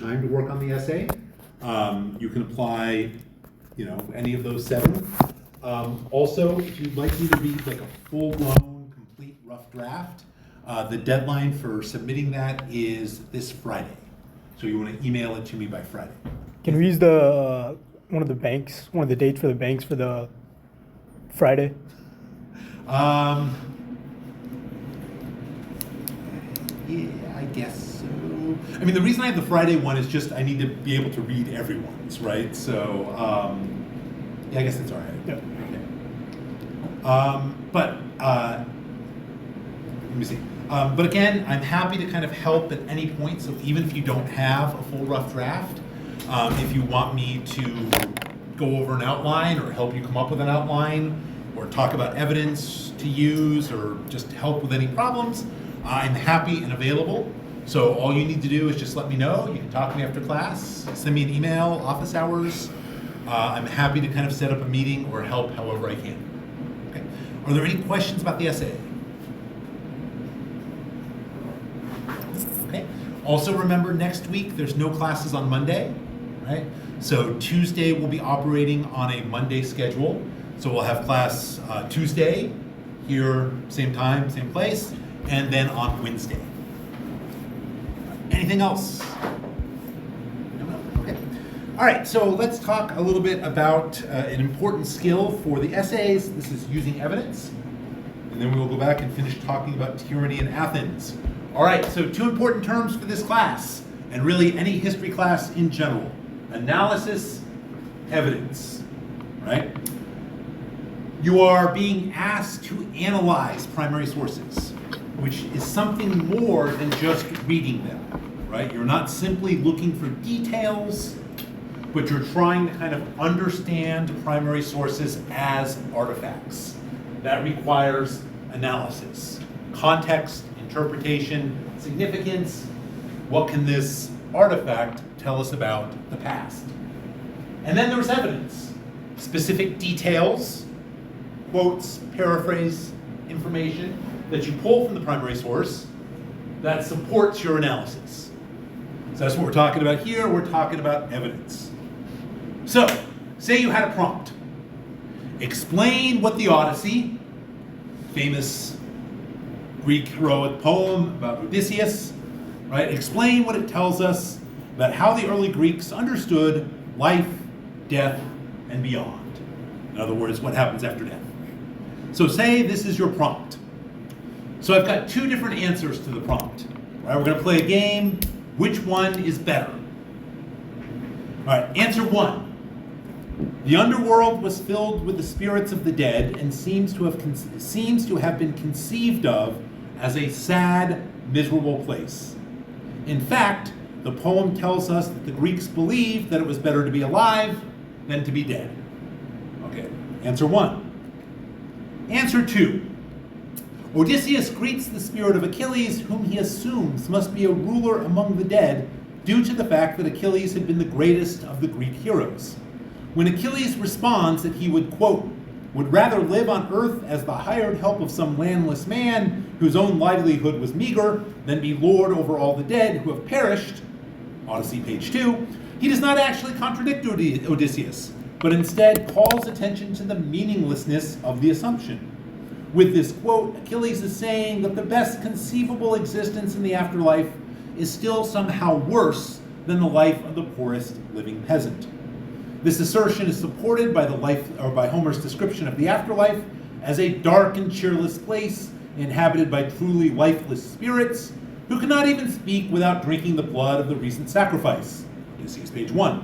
time to work on the essay. You can apply, any of those 7. Also, if you'd like me to read like a full-blown, complete rough draft, the deadline for submitting that is this Friday. So you want to email it to me by Friday. Can we use the one of the dates for the banks for the Friday? Yeah, I guess so. I mean, the reason I have the Friday one is just I need to be able to read everyone's, right? So, yeah, I guess that's all right. Yeah. Okay. Let me see. But again, I'm happy to kind of help at any point. So even if you don't have a full rough draft, if you want me to go over an outline or help you come up with an outline or talk about evidence to use or just help with any problems, I'm happy and available. So all you need to do is just let me know. You can talk to me after class, send me an email, office hours. I'm happy to kind of set up a meeting or help however I can. Okay. Are there any questions about the essay? Okay. Also remember, next week there's no classes on Monday, right? So Tuesday we'll be operating on a Monday schedule. So we'll have class Tuesday, here, same time, same place, and then on Wednesday. Anything else? No? Okay. All right, so let's talk a little bit about an important skill for the essays. This is using evidence. And then we will go back and finish talking about tyranny in Athens. All right, so 2 important terms for this class, and really any history class in general. Analysis, evidence, right? You are being asked to analyze primary sources, which is something more than just reading them, right? You're not simply looking for details, but you're trying to kind of understand primary sources as artifacts. That requires analysis, context, interpretation, significance. What can this artifact tell us about the past? And then there's evidence, specific details, quotes, paraphrase, information that you pull from the primary source that supports your analysis. So that's what we're talking about here. We're talking about evidence. So, say you had a prompt. Explain what the Odyssey, famous Greek heroic poem about Odysseus, right? Explain what it tells us about how the early Greeks understood life, death, and beyond. In other words, what happens after death. So say this is your prompt. So I've got 2 different answers to the prompt. All right, we're going to play a game. Which one is better? All right, answer 1. The underworld was filled with the spirits of the dead and seems to have been conceived of as a sad, miserable place. In fact, the poem tells us that the Greeks believed that it was better to be alive than to be dead. Okay, answer 1. Answer 2. Odysseus greets the spirit of Achilles, whom he assumes must be a ruler among the dead, due to the fact that Achilles had been the greatest of the Greek heroes. When Achilles responds that he would, quote, would rather live on earth as the hired help of some landless man whose own livelihood was meager than be lord over all the dead who have perished, Odyssey, page 2, he does not actually contradict Odysseus, but instead calls attention to the meaninglessness of the assumption. With this quote, Achilles is saying that the best conceivable existence in the afterlife is still somehow worse than the life of the poorest living peasant. This assertion is supported by by Homer's description of the afterlife as a dark and cheerless place inhabited by truly lifeless spirits who cannot even speak without drinking the blood of the recent sacrifice. Odysseus, page 1.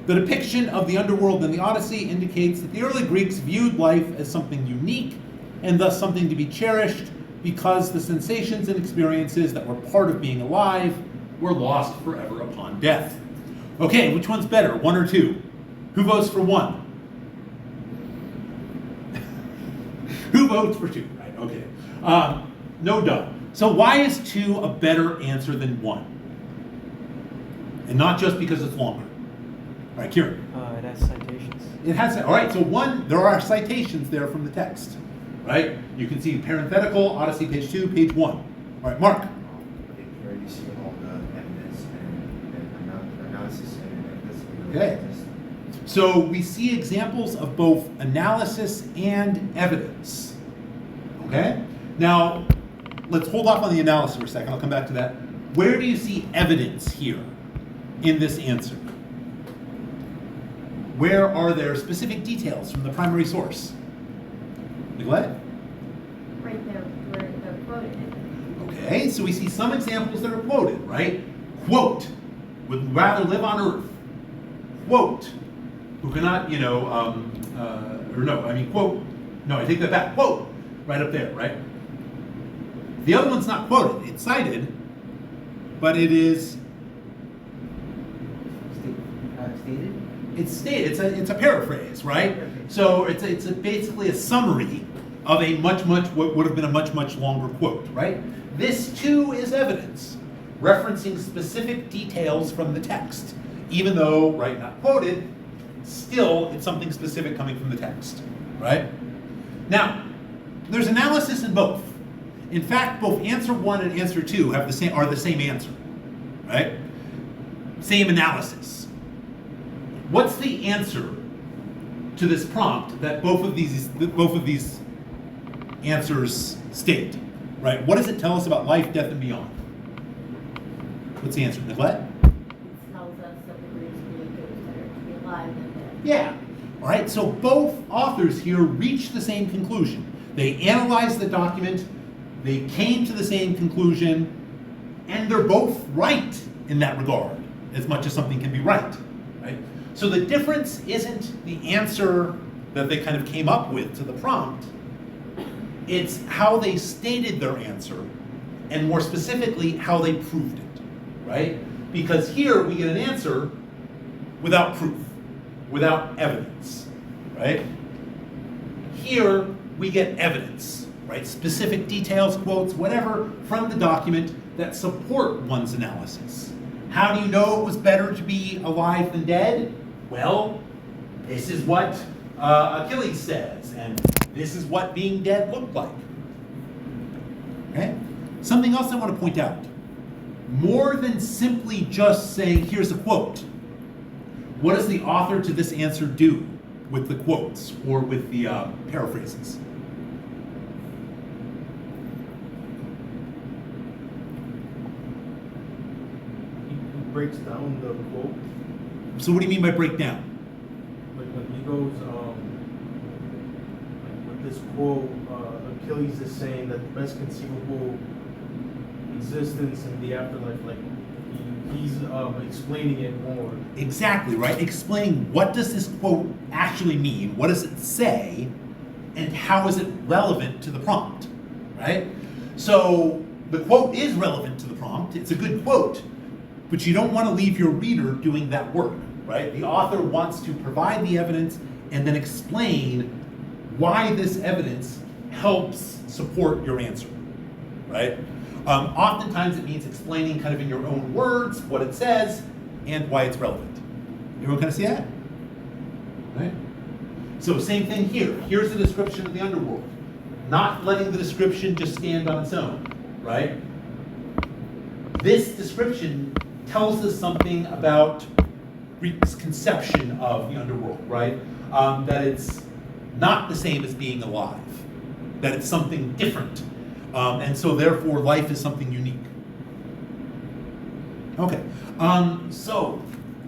The depiction of the underworld in the Odyssey indicates that the early Greeks viewed life as something unique and thus something to be cherished because the sensations and experiences that were part of being alive were lost forever upon death. Okay, which one's better, 1 or 2? Who votes for 1? Who votes for 2? Right, okay. No doubt. So why is 2 a better answer than 1? And not just because it's longer. All right, Kieran. It has citations. It has, all right, so 1, there are citations there from the text, right? You can see parenthetical, Odyssey, page 2, page 1. All right, Mark. Here you see all the evidence and Okay. So we see examples of both analysis and evidence. Okay? Now, let's hold off on the analysis for a second. I'll come back to that. Where do you see evidence here in this answer? Where are there specific details from the primary source? Nicolette? Right there, where they're quoted. Okay, so we see some examples that are quoted, right? Quote, would rather live on earth. Quote, who cannot, quote, no, I take that back. Quote, right up there, right? The other one's not quoted, it's cited, but it is Stated? it's stated. It's a paraphrase, right? So it's basically a summary of a what would have been a much longer quote, right? This too is evidence, referencing specific details from the text, even though, right, not quoted, still it's something specific coming from the text, right? Now, there's analysis in both. In fact, both answer 1 and answer 2 are the same answer, right? Same analysis. What's the answer to this prompt that both of these answers state, right? What does it tell us about life, death, and beyond? What's the answer, Nicolette? It tells us that the Greeks believed it was better to be alive than dead. Yeah. All right, so both authors here reach the same conclusion. They analyzed the document, they came to the same conclusion, and they're both right in that regard, as much as something can be right, right? So the difference isn't the answer that they kind of came up with to the prompt, it's how they stated their answer, and more specifically, how they proved it, right? Because here we get an answer without proof, without evidence, right? Here we get evidence, right? Specific details, quotes, whatever, from the document that support one's analysis. How do you know it was better to be alive than dead? Well, this is what Achilles says, and this is what being dead looked like. Okay? Something else I want to point out. More than simply just saying, here's a quote, what does the author to this answer do with the quotes or with the paraphrases? He breaks down the quote. So what do you mean by breakdown? Like when he goes, like with this quote, Achilles is saying that the best conceivable existence in the afterlife, like he's explaining it more. Exactly, right? Explaining what does this quote actually mean, what does it say, and how is it relevant to the prompt, right? So the quote is relevant to the prompt, it's a good quote, but you don't want to leave your reader doing that work, right? The author wants to provide the evidence and then explain why this evidence helps support your answer, right? Oftentimes it means explaining kind of in your own words what it says and why it's relevant. Everyone kind of see that? Right? So same thing here. Here's the description of the underworld. Not letting the description just stand on its own, right? This description tells us something about Greek's conception of the underworld, right? That it's not the same as being alive, that it's something different. And so therefore life is something unique. Okay, so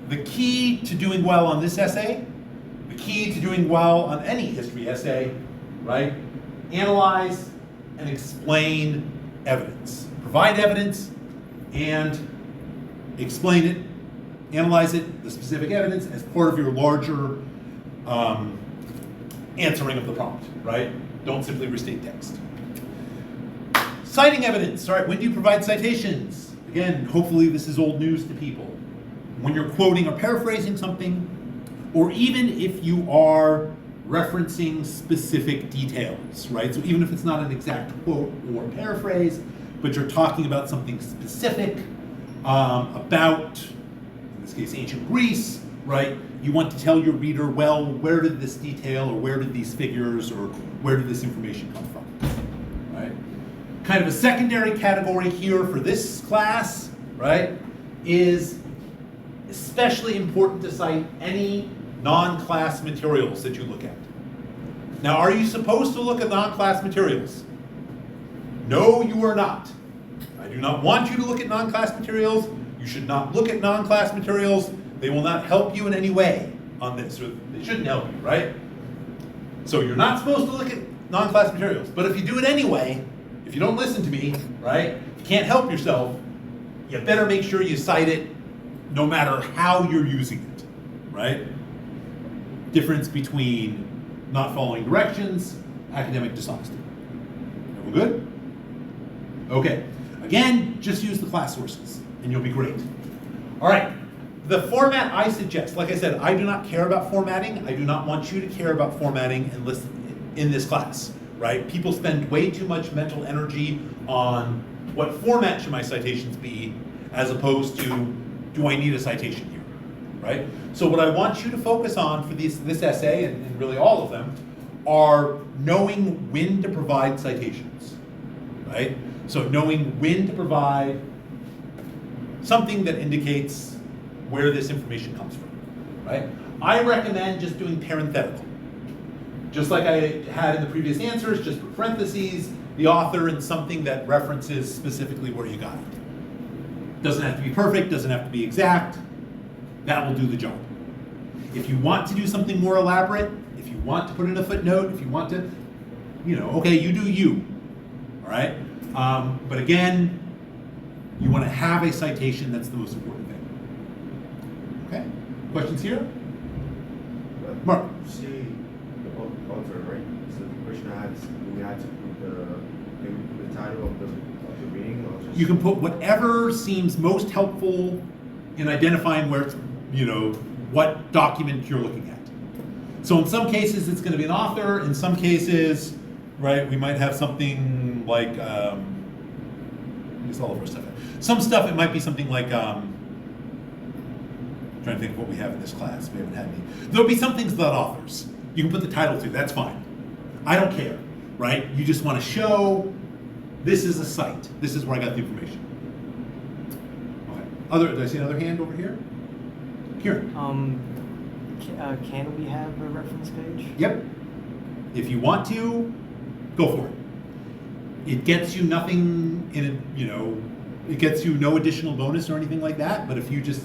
the key to doing well on this essay, the key to doing well on any history essay, right? Analyze and explain evidence. Provide evidence and explain it, analyze it, the specific evidence, as part of your larger answering of the prompt, right? Don't simply restate text. Citing evidence. All right, when do you provide citations? Again, hopefully this is old news to people. When you're quoting or paraphrasing something, or even if you are referencing specific details, right? So even if it's not an exact quote or paraphrase, but you're talking about something specific about, in this case, ancient Greece, right? You want to tell your reader, well, where did this detail, or where did these figures, or where did this information come from, right? Kind of a secondary category here for this class, right, is especially important to cite any non-class materials that you look at. Now, are you supposed to look at non-class materials? No, you are not. I do not want you to look at non-class materials. You should not look at non-class materials. They will not help you in any way on this, or they shouldn't help you, right? So you're not supposed to look at non-class materials. But if you do it anyway, if you don't listen to me, right, you can't help yourself, you better make sure you cite it no matter how you're using it, right? Difference between not following directions, academic dishonesty. Everyone good? Okay. Again, just use the class sources and you'll be great. All right. The format I suggest, like I said, I do not care about formatting. I do not want you to care about formatting and listen in this class, right? People spend way too much mental energy on what format should my citations be as opposed to, do I need a citation here, right? So what I want you to focus on for this essay, and really all of them, are knowing when to provide citations, right? So knowing when to provide something that indicates where this information comes from, right? I recommend just doing parenthetical. Just like I had in the previous answers, just put parentheses, the author, and something that references specifically where you got it. Doesn't have to be perfect, doesn't have to be exact. That will do the job. If you want to do something more elaborate, if you want to put in a footnote, if you want to, okay, you do you, all right? But again, you want to have a citation, that's the most important thing. Okay, questions here? Mark. See the author, right? So the question I had is, do we have to put the title of the reading, or just... You can put whatever seems most helpful in identifying where, what document you're looking at. So in some cases, it's going to be an author. In some cases, right, we might have something like, it's all over stuff. Some stuff, it might be something like, I'm trying to think of what we have in this class. We haven't had any. There'll be some things about authors. You can put the title to, that's fine. I don't care, right? You just want to show this is a site. This is where I got the information. Okay. Did I see another hand over here? Kieran. Can we have a reference page? Yep. If you want to, go for it. It gets you nothing in it, it gets you no additional bonus or anything like that, but if you just,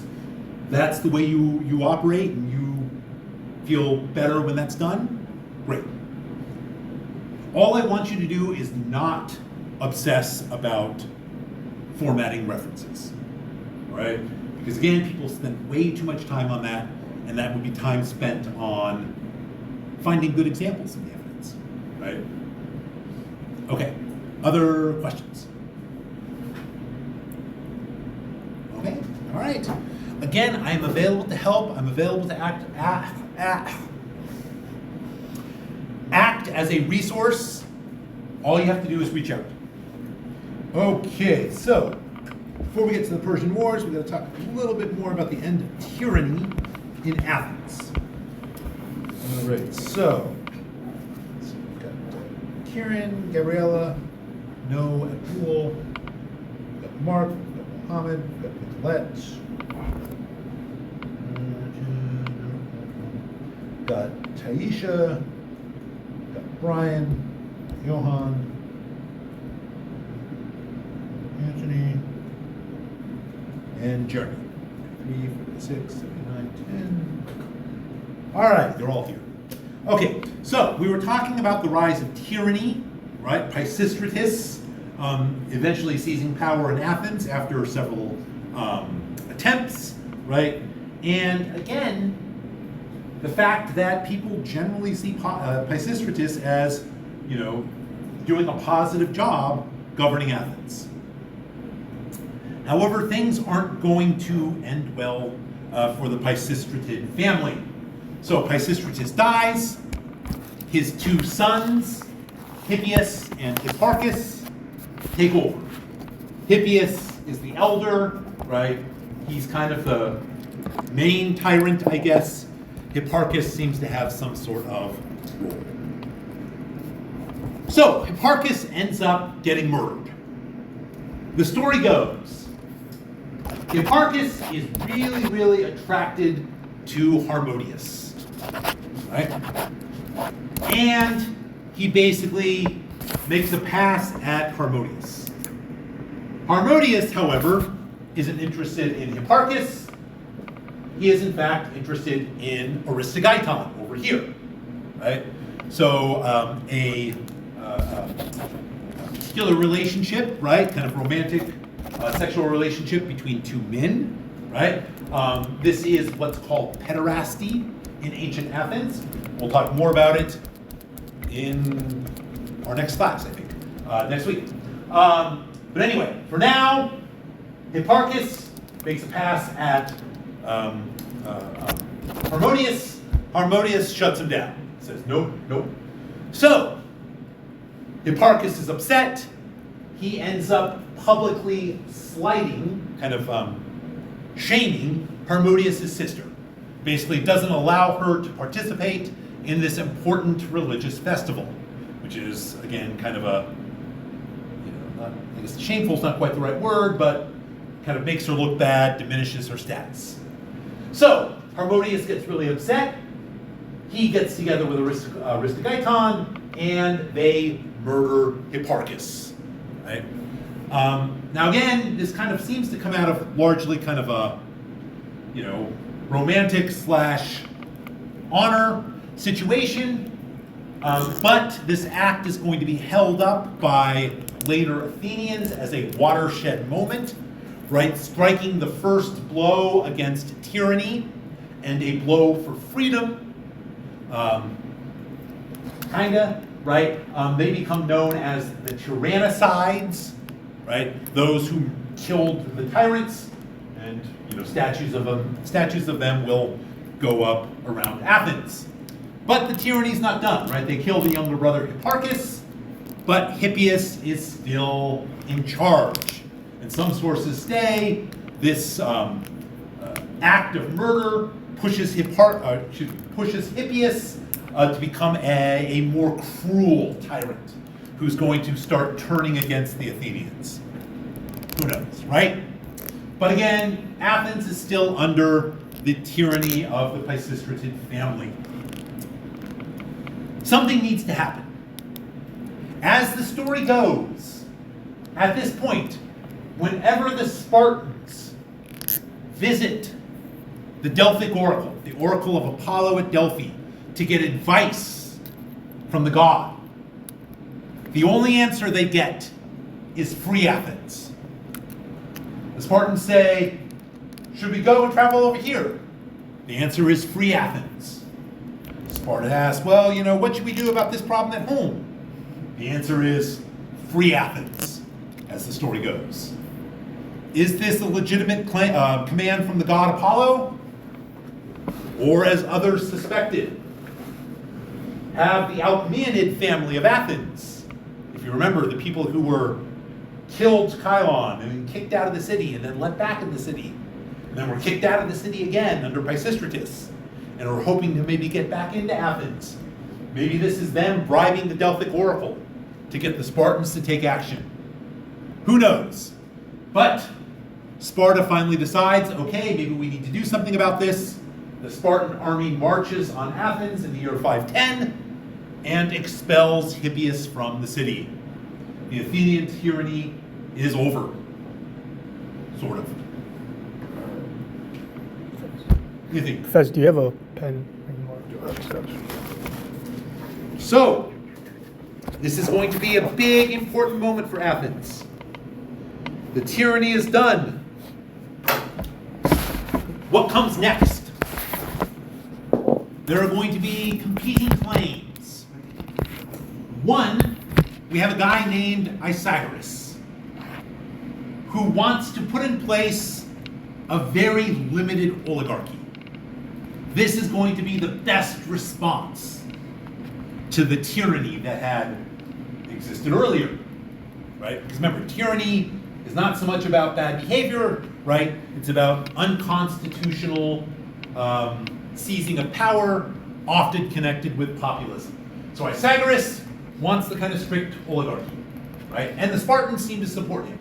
that's the way you operate and you feel better when that's done, great. All I want you to do is not obsess about formatting references, all right? Because again, people spend way too much time on that, and that would be time spent on finding good examples of the evidence, right? Okay, other questions? Okay, all right. Again, I am available to help. I'm available to act as a resource. All you have to do is reach out. Okay, so before we get to the Persian Wars, we're going to talk a little bit more about the end of tyranny in Athens. All right, so we've got Kieran, Gabriella, Noah, Abdul, we've got Mark, we've got Mohammed, we've got Nicolette, got Taisha, got Brian, Johan, Anthony, and Jeremy. 3, 6, 7, 9, 10. All right, they're all here. Okay, so we were talking about the rise of tyranny, right? Pisistratus eventually seizing power in Athens after several attempts, right? And again, the fact that people generally see Pisistratus as, doing a positive job governing Athens. However, things aren't going to end well for the Pisistratid family. So Pisistratus dies. His two sons, Hippias and Hipparchus, take over. Hippias is the elder, right? He's kind of the main tyrant, I guess. Hipparchus seems to have some sort of role. So Hipparchus ends up getting murdered. The story goes Hipparchus is really, really attracted to Harmodius, right? And he basically makes a pass at Harmodius. Harmodius, however, isn't interested in Hipparchus. He is, in fact, interested in Aristogeiton over here, right? So a particular relationship, right? Kind of romantic sexual relationship between two men, right? This is what's called pederasty in ancient Athens. We'll talk more about it in our next class, I think, next week. But anyway, for now, Hipparchus makes a pass at Harmodius. Harmodius shuts him down. Says, nope, nope. So, Hipparchus is upset. He ends up publicly slighting, kind of shaming Harmodius' sister. Basically doesn't allow her to participate in this important religious festival, which is, again, kind of a, I guess shameful is not quite the right word, but kind of makes her look bad, diminishes her status. So, Harmodius gets really upset. He gets together with Aristogeiton, and they murder Hipparchus. Right? Now again, this kind of seems to come out of largely kind of a, romantic / honor situation, but this act is going to be held up by later Athenians as a watershed moment, right? Striking the first blow against tyranny and a blow for freedom, right? They become known as the tyrannicides, right? Those who killed the tyrants, and statues of them will go up around Athens. But the tyranny's not done, right? They kill the younger brother Hipparchus, but Hippias is still in charge. And some sources say this act of murder pushes Hippias to become a more cruel tyrant who's going to start turning against the Athenians. Who knows, right? But again, Athens is still under the tyranny of the Pisistratid family. Something needs to happen. As the story goes, at this point, whenever the Spartans visit the Delphic oracle, the oracle of Apollo at Delphi, to get advice from the god, the only answer they get is free Athens. The Spartans say, should we go and travel over here? The answer is free Athens. Sparta asks, well, what should we do about this problem at home? The answer is free Athens, as the story goes. Is this a legitimate command from the god Apollo? Or, as others suspected, have the Alcmaeonid family of Athens, if you remember, the people who were killed Chilon and kicked out of the city and then let back in the city, and then were kicked out of the city again under Pisistratus, and are hoping to maybe get back into Athens. Maybe this is them bribing the Delphic oracle to get the Spartans to take action. Who knows? But Sparta finally decides, okay, maybe we need to do something about this. The Spartan army marches on Athens in the year 510 and expels Hippias from the city. The Athenian tyranny is over. Sort of. What do you think? Fez, do you have a pen? So, this is going to be a big, important moment for Athens. The tyranny is done. What comes next? There are going to be competing claims. One, we have a guy named Isagoras, who wants to put in place a very limited oligarchy. This is going to be the best response to the tyranny that had existed earlier, right? Because remember, tyranny is not so much about bad behavior, right? It's about unconstitutional seizing of power, often connected with populism. So Isagoras wants the kind of strict oligarchy, right? And the Spartans seem to support him.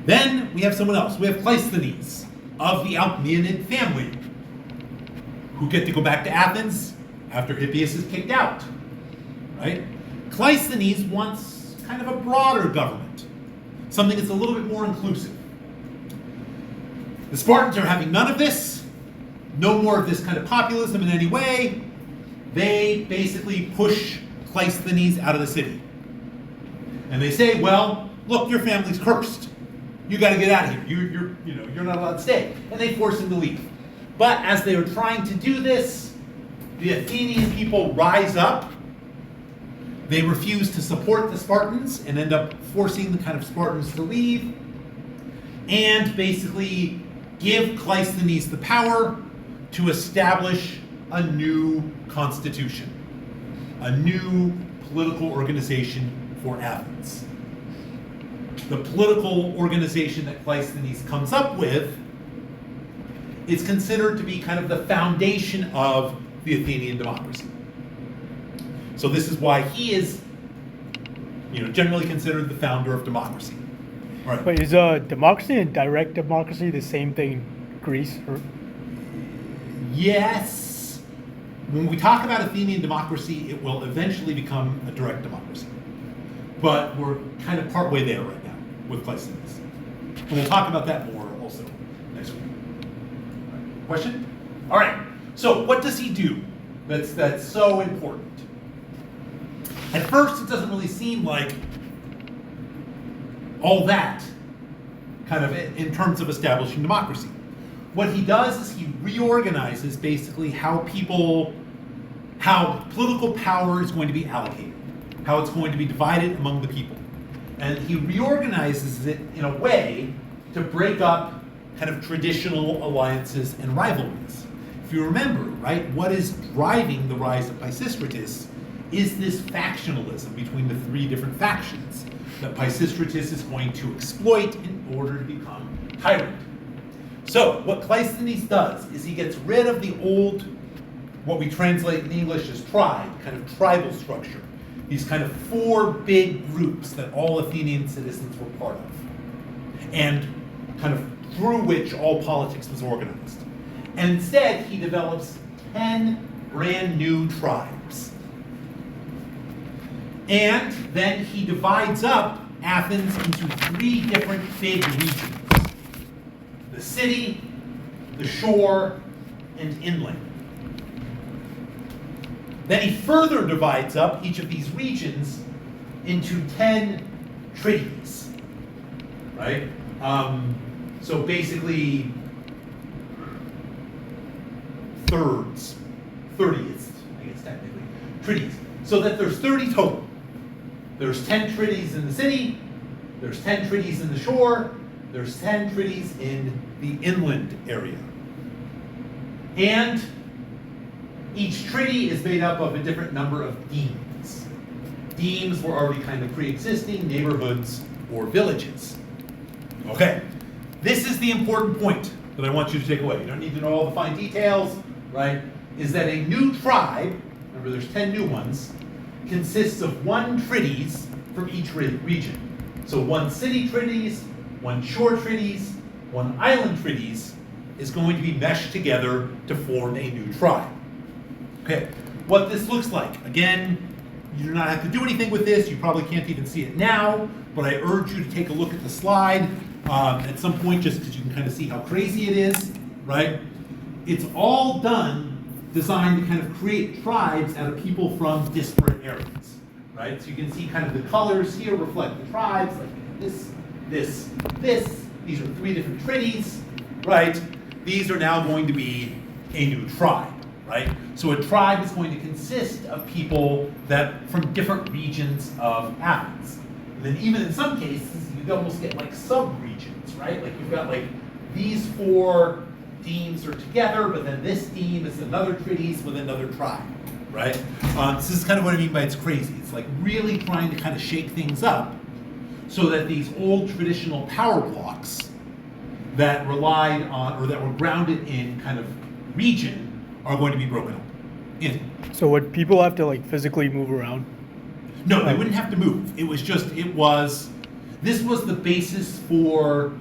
Then we have someone else. We have Cleisthenes of the Alcmaeonid family, who get to go back to Athens after Hippias is kicked out, right? Cleisthenes wants kind of a broader government, something that's a little bit more inclusive. The Spartans are having none of this, no more of this kind of populism in any way. They basically push Cleisthenes out of the city. And they say, well, look, your family's cursed. You got to get out of here. You're not allowed to stay. And they force him to leave. But as they are trying to do this, the Athenian people rise up. They refuse to support the Spartans and end up forcing the kind of Spartans to leave, and basically give Cleisthenes the power to establish a new constitution, a new political organization for Athens. The political organization that Cleisthenes comes up with is considered to be kind of the foundation of the Athenian democracy. So this is why he is, generally considered the founder of democracy. Right. Wait, is democracy and direct democracy the same thing in Greece? Or? Yes. When we talk about Athenian democracy, it will eventually become a direct democracy. But we're kind of partway there right now with Cleisthenes. And we'll talk about that more also next week. Question? All right. So what does he do that's so important? At first, it doesn't really seem like all that kind of in terms of establishing democracy. What he does is he reorganizes basically how political power is going to be allocated, how it's going to be divided among the people. And he reorganizes it in a way to break up kind of traditional alliances and rivalries. If you remember, right, what is driving the rise of Pisistratus is this factionalism between the three different factions that Pisistratus is going to exploit in order to become tyrant. So what Cleisthenes does is he gets rid of the old, what we translate in English as tribe, kind of tribal structure. These kind of four big groups that all Athenian citizens were part of, and kind of through which all politics was organized. And instead, he develops 10 brand new tribes. And then he divides up Athens into three different big regions: the city, the shore, and inland. Then he further divides up each of these regions into 10 trides, right? So basically, thirds, 30th, I guess technically, trides. So that there's 30 total. There's 10 trides in the city, there's 10 trides in the shore, there's 10 trides in the inland area. And each tridi is made up of a different number of demes. Demes were already kind of pre-existing neighborhoods or villages. Okay, this is the important point that I want you to take away. You don't need to know all the fine details, right? Is that a new tribe, remember there's 10 new ones, consists of one trides from each region. So one city trides, one shore trides, one island trides is going to be meshed together to form a new tribe. Okay, what this looks like. Again, you do not have to do anything with this. You probably can't even see it now, but I urge you to take a look at the slide at some point just because you can kind of see how crazy it is, right? It's all designed to kind of create tribes out of people from disparate areas, right? So you can see kind of the colors here reflect the tribes, like this. These are three different trides, right? These are now going to be a new tribe, right? So a tribe is going to consist of people that from different regions of Athens. And then even in some cases, you almost get like sub-regions, right? Like you've got like these four demes are together, but then this deme is another trides with another tribe, right? This is kind of what I mean by it's crazy. It's like really trying to kind of shake things up so that these old traditional power blocks that relied on or that were grounded in kind of region are going to be broken up. So would people have to like physically move around? No, they wouldn't have to move. It was this was the basis for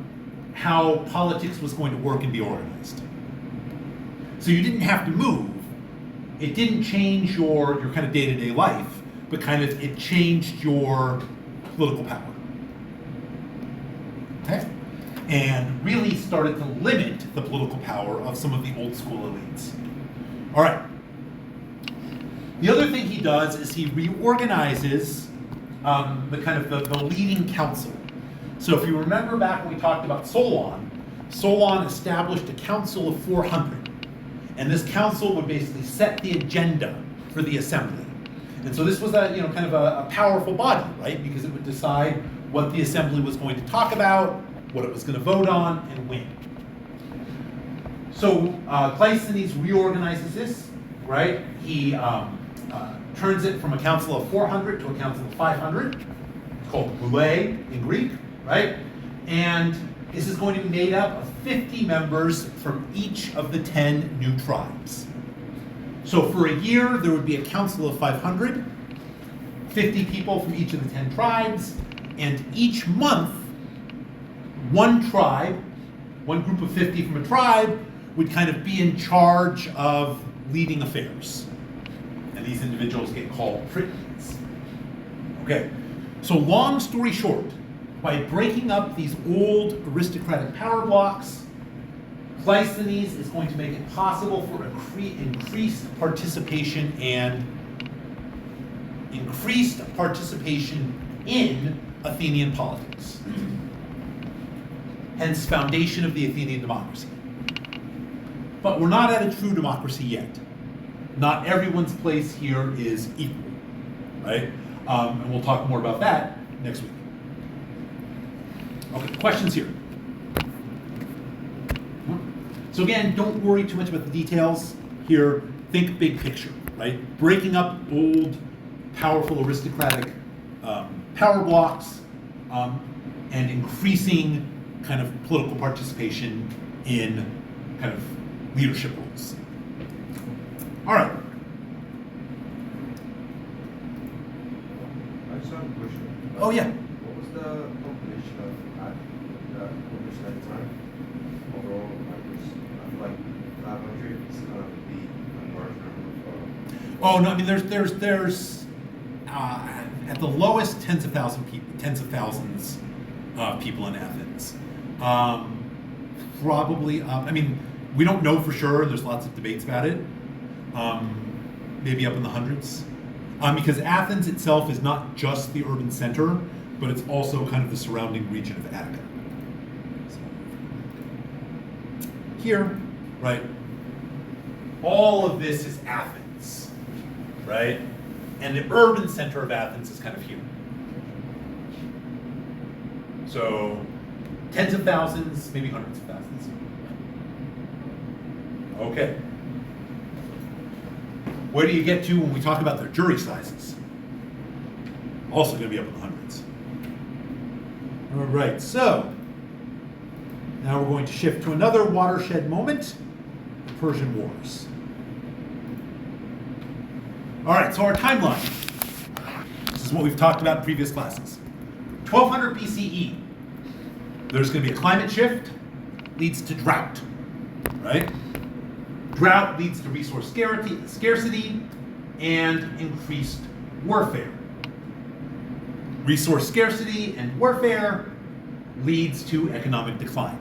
how politics was going to work and be organized. So you didn't have to move. It didn't change your kind of day-to-day life, but kind of it changed your political power. Okay? And really started to limit the political power of some of the old school elites. All right. The other thing he does is he reorganizes the kind of the leading council. So if you remember back when we talked about Solon, Solon established a council of 400. And this council would basically set the agenda for the assembly. And so this was a kind of a powerful body, right? Because it would decide what the assembly was going to talk about, what it was going to vote on, and when. So Cleisthenes reorganizes this, right? He turns it from a council of 400 to a council of 500. It's called boulé in Greek, right? And this is going to be made up of 50 members from each of the 10 new tribes. So for a year, there would be a council of 500, 50 people from each of the 10 tribes, and each month, one tribe, one group of 50 from a tribe, would kind of be in charge of leading affairs. And these individuals get called prytanes. Okay, so long story short, by breaking up these old aristocratic power blocks, Cleisthenes is going to make it possible for increased participation in Athenian politics. Hence, foundation of the Athenian democracy. But we're not at a true democracy yet. Not everyone's place here is equal, right? And we'll talk more about that next week. Okay, questions here? So again, don't worry too much about the details here. Think big picture, right? Breaking up old, powerful, aristocratic power blocks and increasing kind of political participation in kind of leadership roles. All right. I just have a question. Oh, yeah. What was the population of that population at the time? Overall, I feel like 500 is kind of a large number of. Oh no, I mean there's at the lowest tens of thousands of people in Athens. Probably I mean we don't know for sure. There's lots of debates about it. Maybe up in the hundreds. Because Athens itself is not just the urban center, but it's also kind of the surrounding region of Attica. Here, right? All of this is Athens, right? And the urban center of Athens is kind of here. So, tens of thousands, maybe hundreds of thousands. Okay. Where do you get to when we talk about their jury sizes? Also going to be up in the hundreds. All right, so now we're going to shift to another watershed moment, the Persian Wars. All right, so our timeline. This is what we've talked about in previous classes. 1200 BCE, there's going to be a climate shift, leads to drought, right? Drought leads to resource scarcity and increased warfare. Resource scarcity and warfare leads to economic decline.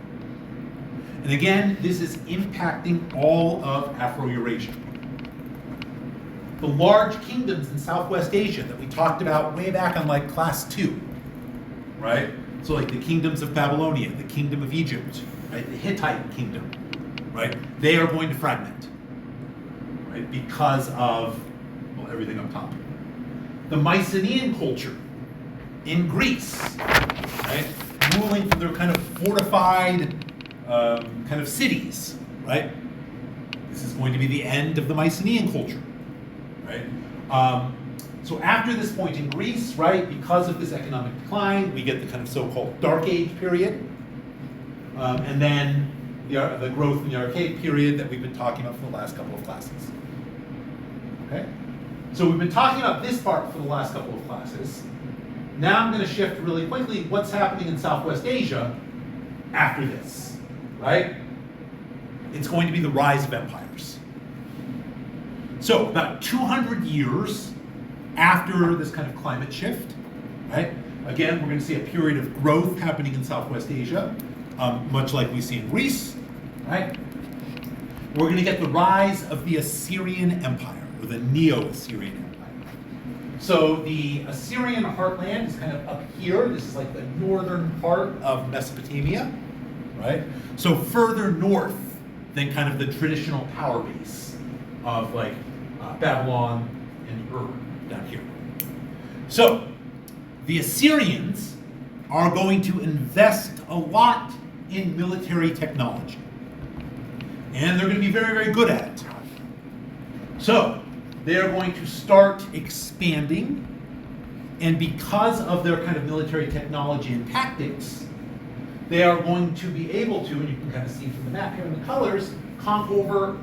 And again, this is impacting all of Afro-Eurasia. The large kingdoms in Southwest Asia that we talked about way back on like class 2, right? So like the kingdoms of Babylonia, the kingdom of Egypt, right? The Hittite kingdom, right? They are going to fragment, right? Because of, well, everything up top. The Mycenaean culture in Greece, right? Ruling from their kind of fortified kind of cities, right? This is going to be the end of the Mycenaean culture, right? So after this point in Greece, right, because of this economic decline, we get the kind of so-called Dark Age period, and then the growth in the Archaic period that we've been talking about for the last couple of classes. Okay? So we've been talking about this part for the last couple of classes. Now I'm going to shift really quickly what's happening in Southwest Asia after this, right? It's going to be the rise of empires. So about 200 years after this kind of climate shift, right? Again, we're going to see a period of growth happening in Southwest Asia, much like we see in Greece, right? We're going to get the rise of the Assyrian Empire, or the Neo-Assyrian Empire. So the Assyrian heartland is kind of up here. This is like the northern part of Mesopotamia, right? So further north than kind of the traditional power base of like Babylon and Ur down here. So the Assyrians are going to invest a lot in military technology. And they're going to be very, very good at it. So they are going to start expanding, and because of their kind of military technology and tactics, they are going to be able to, and you can kind of see from the map here in the colors, conquer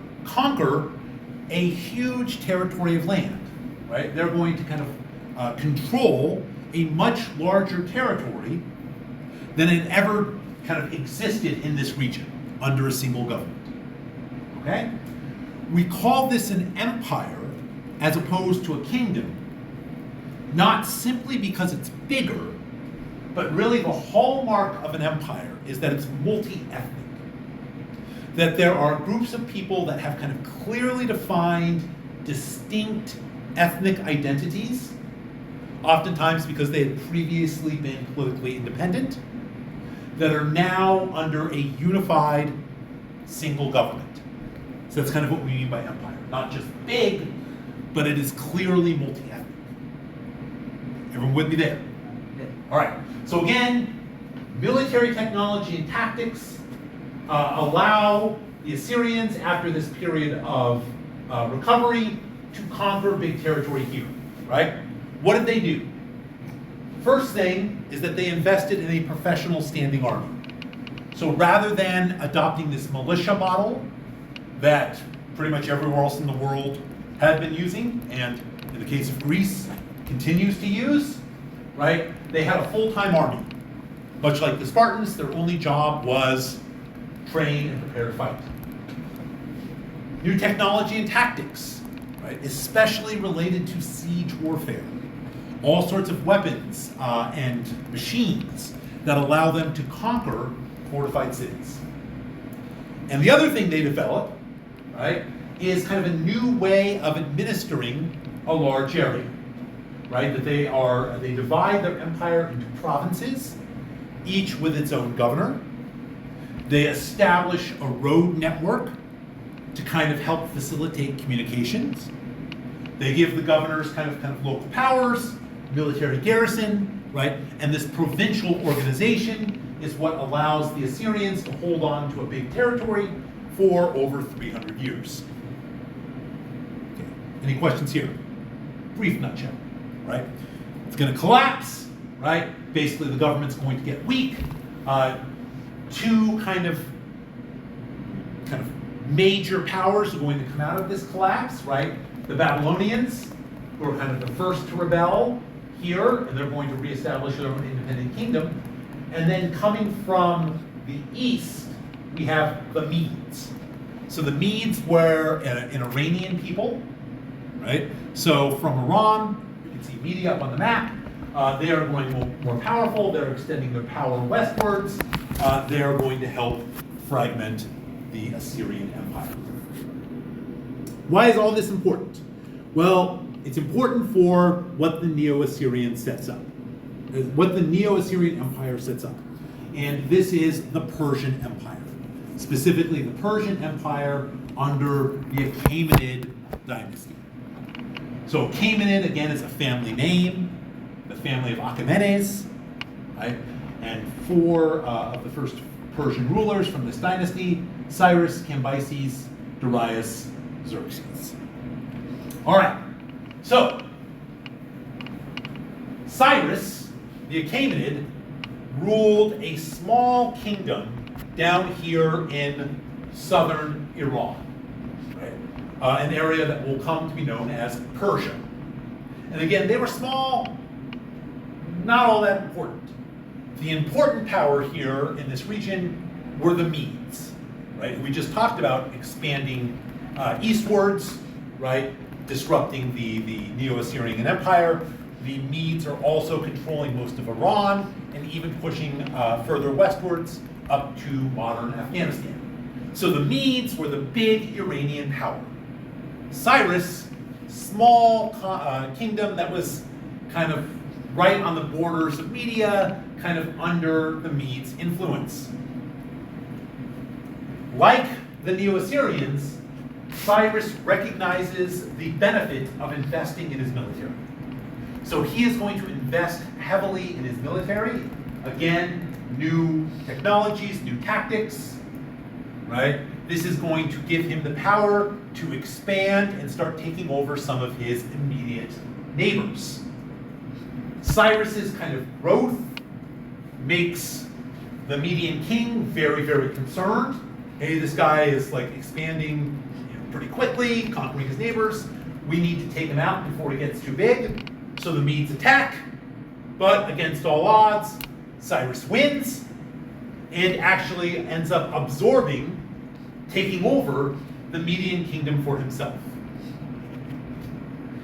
a huge territory of land, right? They're going to kind of control a much larger territory than had ever kind of existed in this region under a single government. Okay? We call this an empire as opposed to a kingdom, not simply because it's bigger, but really the hallmark of an empire is that it's multi-ethnic. That there are groups of people that have kind of clearly defined, distinct ethnic identities, oftentimes because they had previously been politically independent, that are now under a unified single government. So that's kind of what we mean by empire. Not just big, but it is clearly multi-ethnic. Everyone with me there? All right. So again, military technology and tactics allow the Assyrians, after this period of recovery, to conquer big territory here, right? What did they do? First thing is that they invested in a professional standing army. So rather than adopting this militia model that pretty much everywhere else in the world had been using, and in the case of Greece, continues to use, right? They had a full-time army. Much like the Spartans, their only job was train and prepare to fight. New technology and tactics, right? Especially related to siege warfare. All sorts of weapons and machines that allow them to conquer fortified cities. And the other thing they develop, right, is kind of a new way of administering a large area, right? That they divide their empire into provinces, each with its own governor. They establish a road network to kind of help facilitate communications. They give the governors kind of local powers, military garrison, right? And this provincial organization is what allows the Assyrians to hold on to a big territory for over 300 years. Okay. Any questions here? Brief nutshell, right? It's going to collapse, right? Basically, the government's going to get weak. Two kind of major powers are going to come out of this collapse, right? The Babylonians, who are kind of the first to rebel here, and they're going to reestablish their own independent kingdom. And then coming from the east, we have the Medes. So the Medes were an Iranian people, right? So from Iran, you can see Media up on the map. They are going more powerful. They're extending their power westwards. They are going to help fragment the Assyrian Empire. Why is all this important? Well, it's important for what the Neo-Assyrian sets up, what the Neo-Assyrian Empire sets up. And this is the Persian Empire, specifically the Persian Empire under the Achaemenid dynasty. So Achaemenid, again, is a family name, the family of Achaemenes, right? And four of the first Persian rulers from this dynasty: Cyrus, Cambyses, Darius, Xerxes. All right, so Cyrus, the Achaemenid, ruled a small kingdom down here in southern Iran, right? An area that will come to be known as Persia. And again, they were small, not all that important. The important power here in this region were the Medes, right? We just talked about expanding eastwards, right? Disrupting the Neo-Assyrian Empire. The Medes are also controlling most of Iran and even pushing further westwards up to modern Afghanistan. So the Medes were the big Iranian power. Cyrus, small kingdom that was kind of right on the borders of Media, kind of under the Medes' influence. Like the Neo-Assyrians, Cyrus recognizes the benefit of investing in his military. So he is going to invest heavily in his military. Again, new technologies, new tactics, right? This is going to give him the power to expand and start taking over some of his immediate neighbors. Cyrus's kind of growth makes the Median king very, very concerned. Hey, this guy is like expanding pretty quickly, conquering his neighbors. We need to take him out before he gets too big. So the Medes attack, but against all odds, Cyrus wins and actually ends up absorbing, taking over the Median kingdom for himself.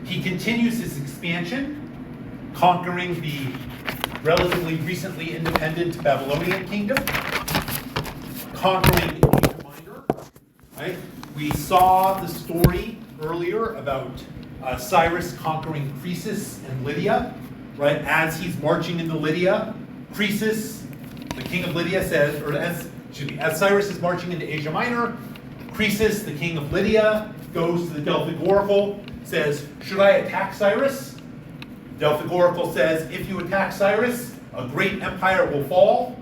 He continues his expansion, conquering the relatively recently independent Babylonian kingdom, conquering Asia Minor, right? We saw the story earlier about Cyrus conquering Croesus and Lydia, right? As he's marching into Lydia, Croesus, the king of Lydia says, as Cyrus is marching into Asia Minor, Croesus, the king of Lydia, goes to the Delphic oracle, says, should I attack Cyrus? Delphic oracle says, if you attack Cyrus, a great empire will fall.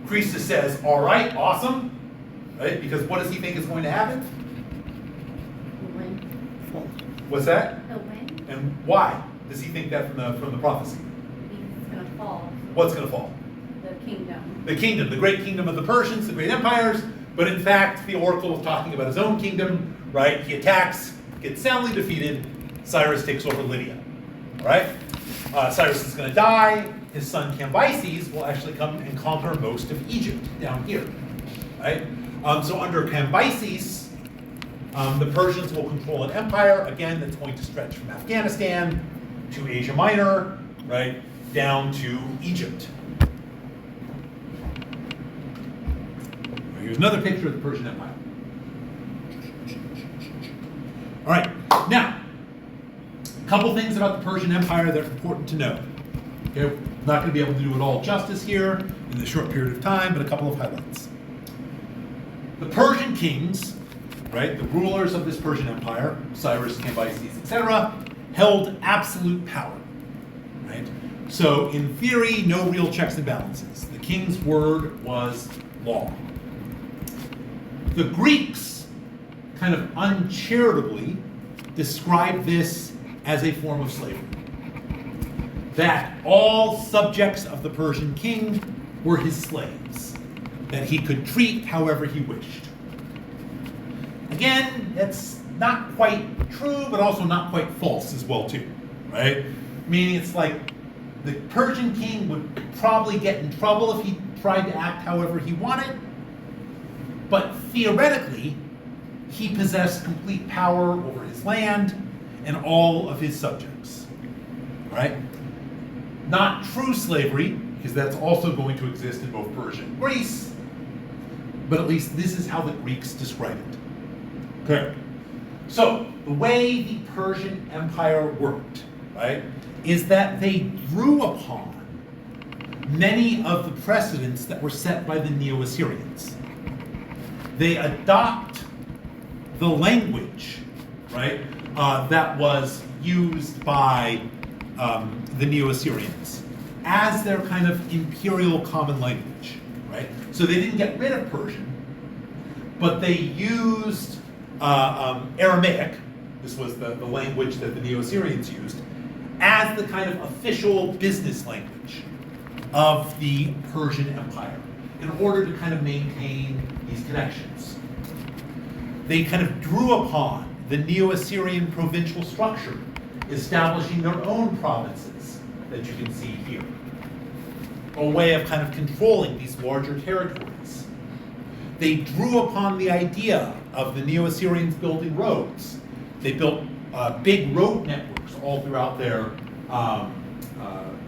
Croesus says, all right, awesome, right? Because what does he think is going to happen? He'll win. What's that? He'll win. And why does he think that from the prophecy? He's gonna fall. What's going to fall? The kingdom. The kingdom, the great kingdom of the Persians, the great empires. But in fact, the oracle is talking about his own kingdom, right? He attacks, gets soundly defeated. Cyrus takes over Lydia, all right? Cyrus is going to die. His son Cambyses will actually come and conquer most of Egypt down here, right? So under Cambyses, the Persians will control an empire, again, that's going to stretch from Afghanistan to Asia Minor, right, down to Egypt. Here's another picture of the Persian Empire. All right, now, a couple things about the Persian Empire that are important to know. Okay, I'm not going to be able to do it all justice here in this short period of time, but a couple of highlights. The Persian kings, right, the rulers of this Persian Empire, Cyrus, Cambyses, etc., held absolute power, right? So in theory, no real checks and balances. The king's word was law. The Greeks kind of uncharitably described this as a form of slavery. That all subjects of the Persian king were his slaves, that he could treat however he wished. Again, that's not quite true, but also not quite false as well too, right? Meaning it's like the Persian king would probably get in trouble if he tried to act however he wanted, but theoretically, he possessed complete power over his land and all of his subjects, right? Not true slavery, because that's also going to exist in both Persia and Greece, but at least this is how the Greeks describe it. Okay. So, the way the Persian Empire worked, right, is that they drew upon many of the precedents that were set by the Neo-Assyrians. They adopt the language, right, that was used by the Neo-Assyrians as their kind of imperial common language, right? So they didn't get rid of Persian, but they used Aramaic, this was the language that the Neo-Assyrians used, as the kind of official business language of the Persian Empire in order to kind of maintain these connections. They kind of drew upon the Neo-Assyrian provincial structure, establishing their own provinces that you can see here. A way of kind of controlling these larger territories. They drew upon the idea of the Neo-Assyrians building roads. They built big road networks all throughout their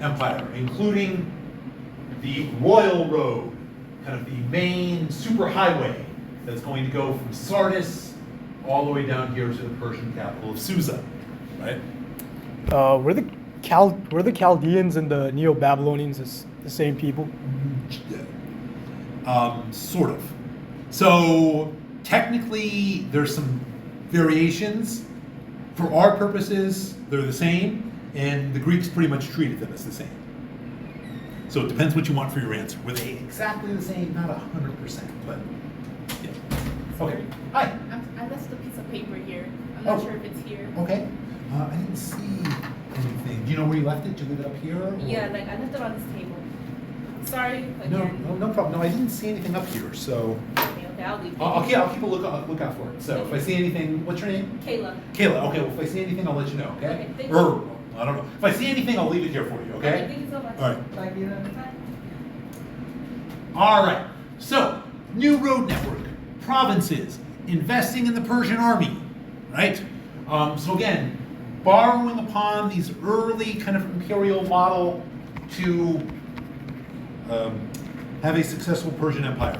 empire, including the Royal Road, kind of the main superhighway that's going to go from Sardis all the way down here to the Persian capital of Susa, right? Were the Chaldeans and the Neo-Babylonians the same people? Sort of. So technically, there's some variations. For our purposes, they're the same, and the Greeks pretty much treated them as the same. So it depends what you want for your answer. Were they exactly the same? Not 100%, but yeah. Okay. Hi. I left a piece of paper here. I'm not Oh. sure if it's here. Okay. I didn't see anything. Do you know where you left it? Did you leave it up here? or- Yeah, like I left it on this table. Sorry No, again. no problem. No, I didn't see anything up here. So Okay, I'll leave it. I'll keep a look out for it. So if I see anything, what's your name? Kayla. Kayla. Okay. Well, if I see anything, I'll let you know. Okay. Okay, thank Or you. I don't know. If I see anything, I'll leave it here for you. Okay. Thank you so much. All right. Bye, Kayla. Bye. All right. So, new road network, provinces, investing in the Persian army, right? So again, borrowing upon these early kind of imperial model to have a successful Persian empire.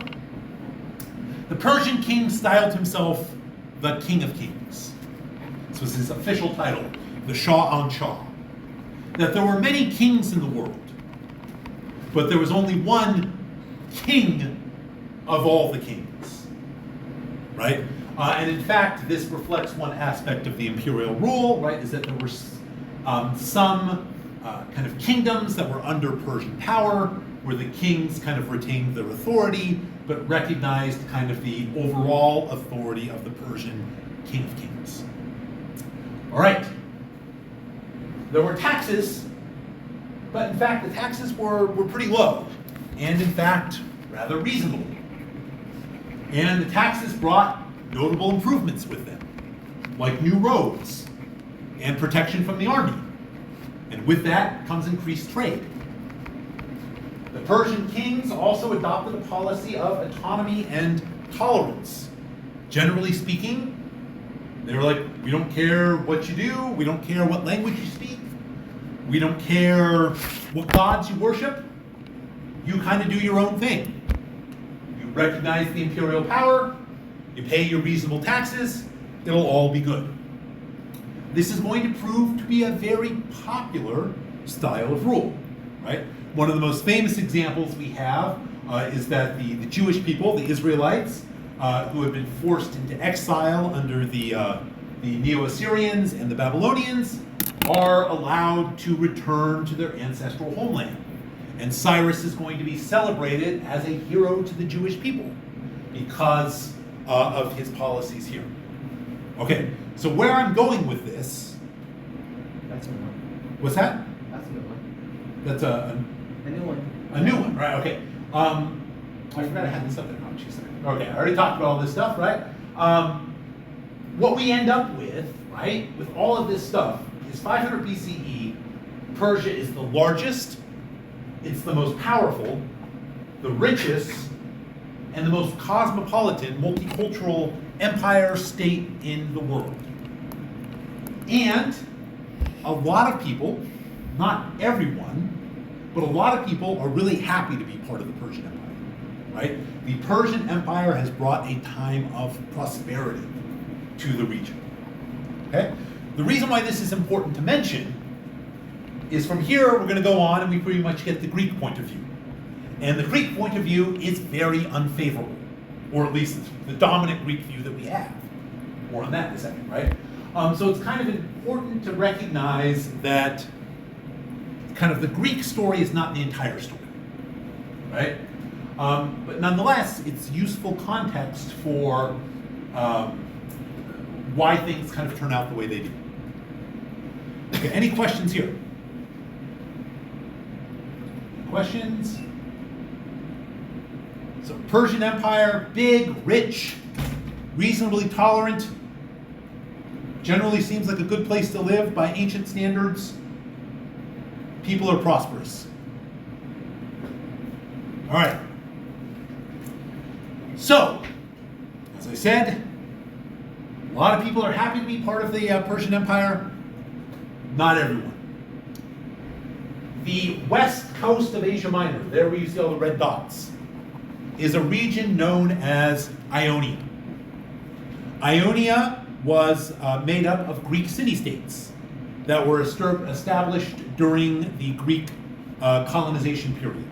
The Persian king styled himself the King of Kings. This was his official title, the Shah-an-Shah. That there were many kings in the world, but there was only one king of all the kings, right? And in fact, this reflects one aspect of the imperial rule, right? Is that there were some kind of kingdoms that were under Persian power, where the kings kind of retained their authority, but recognized kind of the overall authority of the Persian King of Kings. All right. There were taxes, but in fact, the taxes were pretty low, and in fact, rather reasonable. And the taxes brought notable improvements with them, like new roads and protection from the army. And with that comes increased trade. The Persian kings also adopted a policy of autonomy and tolerance. Generally speaking, they were like, we don't care what you do, we don't care what language you speak, we don't care what gods you worship, you kind of do your own thing. You recognize the imperial power, you pay your reasonable taxes, it'll all be good. This is going to prove to be a very popular style of rule, right? One of the most famous examples we have is that the Jewish people, the Israelites, who had been forced into exile under the Neo-Assyrians and the Babylonians, are allowed to return to their ancestral homeland. And Cyrus is going to be celebrated as a hero to the Jewish people because of his policies here. Okay, so where I'm going with this, That's a one. what's that? That's a good one. That's a A new one. new one, right? Okay. I forgot I had this up there. Oh, geez. Okay, I already talked about all this stuff, right? What we end up with, right, with all of this stuff is 500 BCE. Persia is the largest, it's the most powerful, the richest, and the most cosmopolitan, multicultural empire state in the world. And a lot of people, not everyone, but a lot of people are really happy to be part of the Persian Empire, right? The Persian Empire has brought a time of prosperity to the region, okay? The reason why this is important to mention is from here we're going to go on and we pretty much get the Greek point of view. And the Greek point of view is very unfavorable, or at least it's the dominant Greek view that we have. More on that in a second, right? So it's kind of important to recognize that kind of the Greek story is not the entire story, right? But nonetheless, it's useful context for why things kind of turn out the way they do. Okay, any questions here? Questions? So Persian Empire, big, rich, reasonably tolerant, generally seems like a good place to live by ancient standards. people are prosperous. All right. So, as I said, a lot of people are happy to be part of the Persian Empire. Not everyone. The west coast of Asia Minor, there where you see all the red dots, is a region known as Ionia. Ionia was made up of Greek city-states that were established during the Greek colonization period.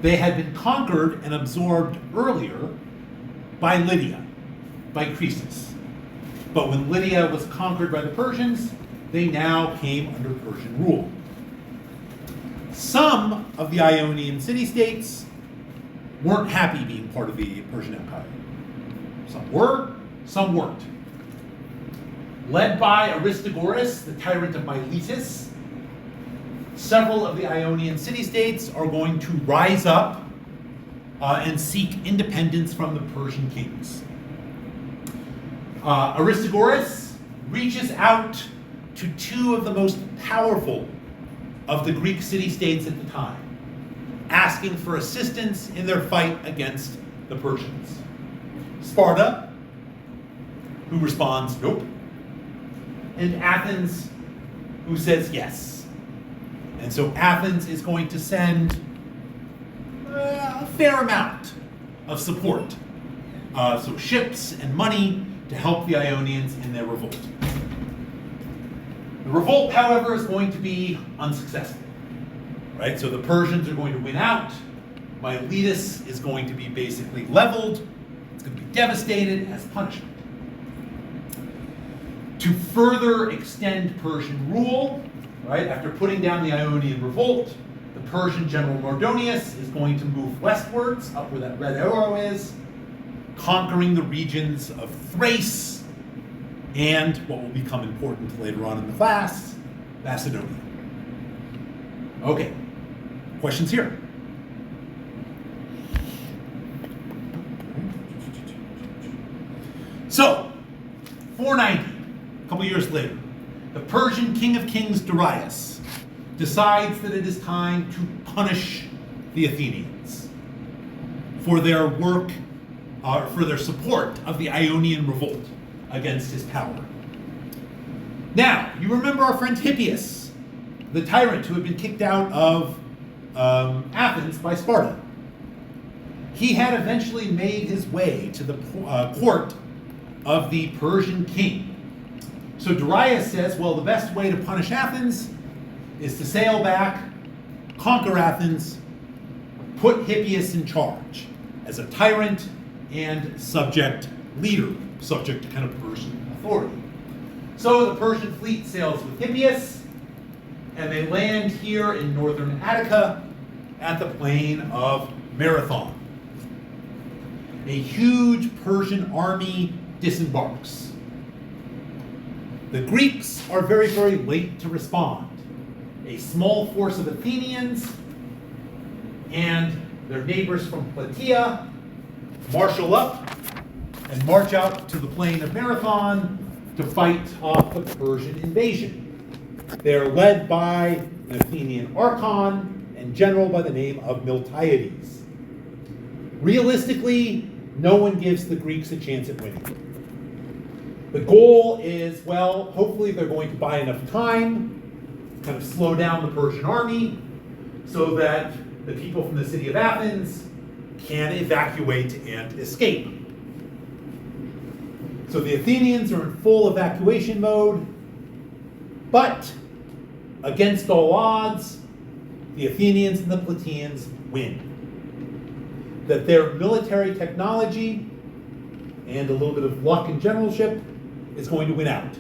They had been conquered and absorbed earlier by Lydia, by Croesus. But when Lydia was conquered by the Persians, they now came under Persian rule. Some of the Ionian city-states weren't happy being part of the Persian Empire. Some were, some weren't. Led by Aristagoras, the tyrant of Miletus, several of the Ionian city-states are going to rise up and seek independence from the Persian kings. Aristagoras reaches out to two of the most powerful of the Greek city-states at the time, asking for assistance in their fight against the Persians. Sparta, who responds, nope, and Athens, who says yes. And so Athens is going to send a fair amount of support, so ships and money to help the Ionians in their revolt. The revolt, however, is going to be unsuccessful, right? So the Persians are going to win out. Miletus is going to be basically leveled. It's going to be devastated as punishment. To further extend Persian rule, right, after putting down the Ionian revolt, the Persian general Mardonius is going to move westwards, up where that red arrow is, conquering the regions of Thrace and what will become important later on in the class, Macedonia. Okay, questions here? So, 490, a couple years later, the Persian king of kings Darius decides that it is time to punish the Athenians for their work, for their support of the Ionian revolt against his power. Now, you remember our friend Hippias, the tyrant who had been kicked out of Athens by Sparta. He had eventually made his way to the court of the Persian king. So Darius says, well, the best way to punish Athens is to sail back, conquer Athens, put Hippias in charge as a tyrant and subject leader, subject to kind of Persian authority. So the Persian fleet sails with Hippias, and they land here in northern Attica at the plain of Marathon. A huge Persian army disembarks. The Greeks are very, very late to respond. A small force of Athenians and their neighbors from Plataea marshal up and march out to the plain of Marathon to fight off the Persian invasion. They're led by an Athenian archon and general by the name of Miltiades. Realistically, no one gives the Greeks a chance at winning. The goal is, well, hopefully they're going to buy enough time, kind of slow down the Persian army, so that the people from the city of Athens can evacuate and escape. So the Athenians are in full evacuation mode, but against all odds, the Athenians and the Plataeans win. That their military technology and a little bit of luck and generalship is going to win out.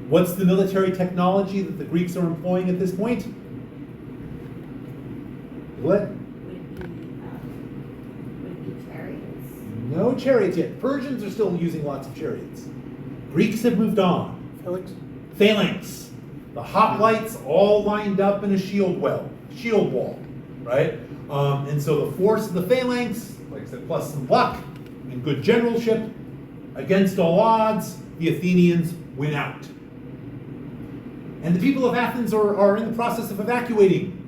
What's the military technology that the Greeks are employing at this point? What? Would be chariots. No chariots yet. Persians are still using lots of chariots. Greeks have moved on. Phalanx. The hoplites all lined up in a shield wall, right? And so the force of the phalanx, like I said, plus some luck and good generalship, against all odds, the Athenians win out. And the people of Athens are in the process of evacuating.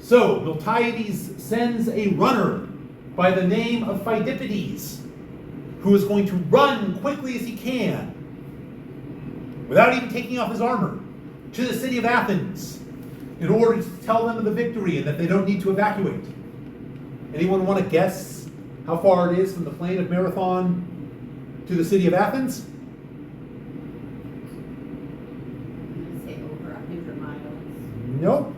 So Miltiades sends a runner by the name of Pheidippides, who is going to run quickly as he can, without even taking off his armor, to the city of Athens in order to tell them of the victory and that they don't need to evacuate. Anyone want to guess how far it is from the plain of Marathon to the city of Athens? I'm gonna say over 100 miles. Nope.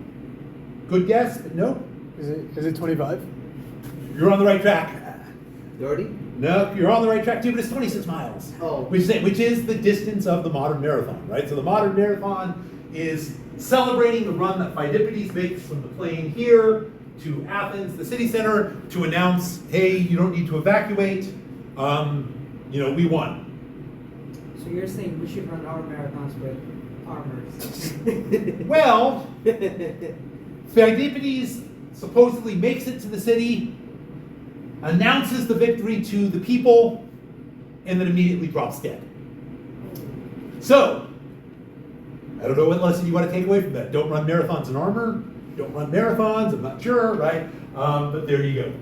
Good guess, but nope. Is it 25? You're on the right track. 30? No, you're on the right track too, but it's 26 miles. Oh. Which is the distance of the modern marathon, right? So the modern marathon is celebrating the run that Pheidippides makes from the plain here to Athens, the city center, to announce, hey, you don't need to evacuate. We won. So you're saying we should run our marathons with armors? Well, Pheidippides supposedly makes it to the city, announces the victory to the people, and then immediately drops dead. So, I don't know what lesson you want to take away from that. Don't run marathons in armor. Don't run marathons, I'm not sure, right? But there you go.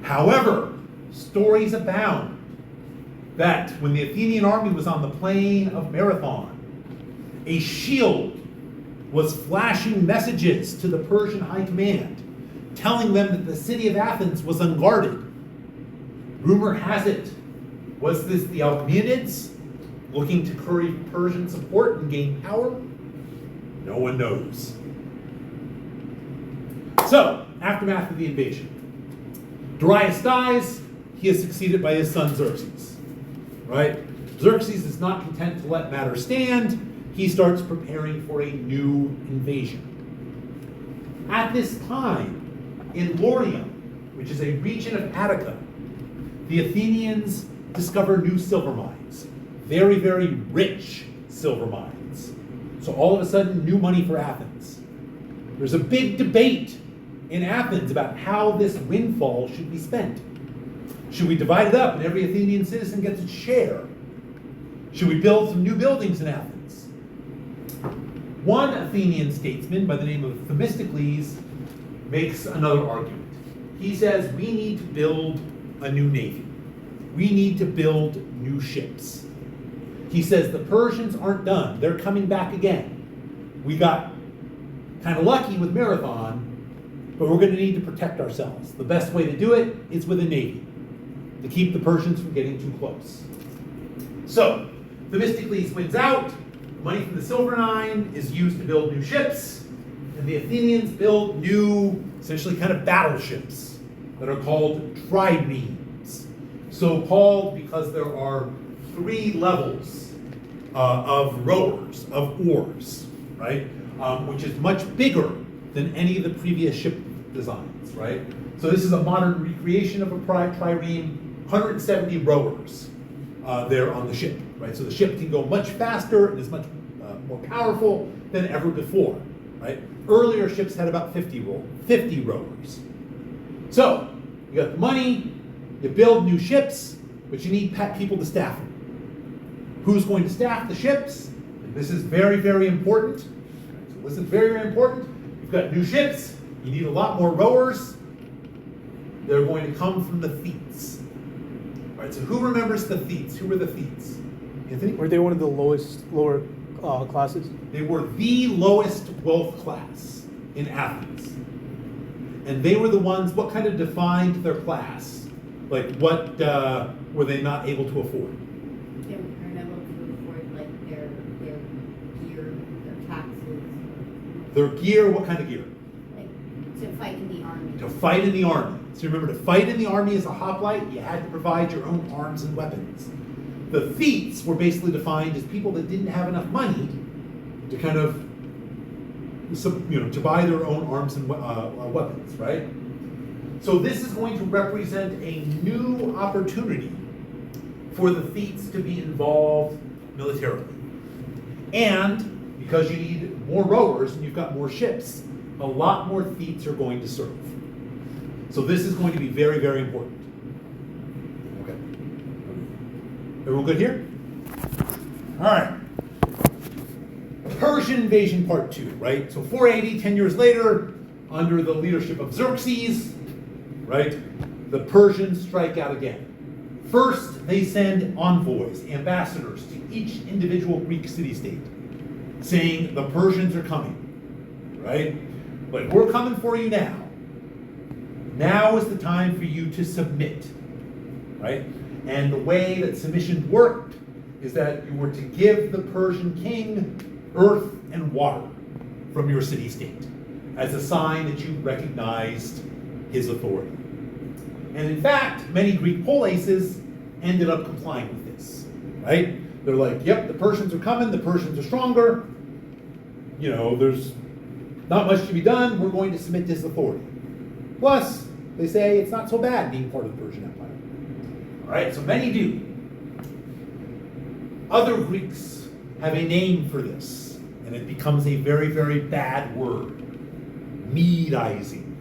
However, stories abound that when the Athenian army was on the plain of Marathon, a shield was flashing messages to the Persian high command, telling them that the city of Athens was unguarded. Rumor has it, was this the Alcmenids looking to curry Persian support and gain power? No one knows. So, aftermath of the invasion. Darius dies, he is succeeded by his son Xerxes. Right? Xerxes is not content to let matters stand. He starts preparing for a new invasion. At this time, in Laurium, which is a region of Attica, the Athenians discover new silver mines. Very, very rich silver mines. So all of a sudden, new money for Athens. There's a big debate in Athens about how this windfall should be spent. Should we divide it up and every Athenian citizen gets its share? Should we build some new buildings in Athens? One Athenian statesman by the name of Themistocles makes another argument. He says we need to build a new navy. We need to build new ships. He says the Persians aren't done. They're coming back again. We got kind of lucky with Marathon, but we're going to need to protect ourselves. The best way to do it is with a navy, to keep the Persians from getting too close. So, Themistocles wins out. Money from the Silver Nine is used to build new ships, and the Athenians build new, essentially kind of battleships that are called triremes. So called because there are 3 levels of rowers, of oars, right? Which is much bigger than any of the previous ship designs, right? So this is a modern recreation of a trireme, 170 rowers there on the ship, right? So the ship can go much faster and is much more powerful than ever before, right? Earlier ships had about 50 rowers. So you got the money, you build new ships, but you need people to staff them. Who's going to staff the ships? And this is very, very important. So this is very, very important. You've got new ships, you need a lot more rowers. They're going to come from the Thetes. All right, so who remembers the Thetes? Who were the Thetes? Anthony? Were they one of the lower classes? They were the lowest wealth class in Athens. And they were the ones, what kind of defined their class? Like what were they not able to afford? They were unable to afford like their gear, their taxes, Their gear, what kind of gear? like to fight in the army. To fight in the army. So remember, to fight in the army as a hoplite, you had to provide your own arms and weapons. The Thetes were basically defined as people that didn't have enough money to kind of, to buy their own arms and weapons, right? So this is going to represent a new opportunity for the Thetes to be involved militarily. And because you need more rowers and you've got more ships, a lot more Thetes are going to serve. So this is going to be very, very important. Okay. Everyone good here? All right. Persian invasion part 2, right? So 480, 10 years later, under the leadership of Xerxes, right? The Persians strike out again. First, they send envoys, ambassadors to each individual Greek city-state, saying the Persians are coming, right? But we're coming for you now. Now is the time for you to submit, right? And the way that submission worked is that you were to give the Persian king earth and water from your city-state as a sign that you recognized his authority. And in fact, many Greek poleases ended up complying with this, right? They're like, yep, the Persians are coming, the Persians are stronger, you know, there's not much to be done, we're going to submit to his authority. Plus, they say it's not so bad being part of the Persian Empire. All right, so many do. Other Greeks have a name for this, and it becomes a very, very bad word. Medizing.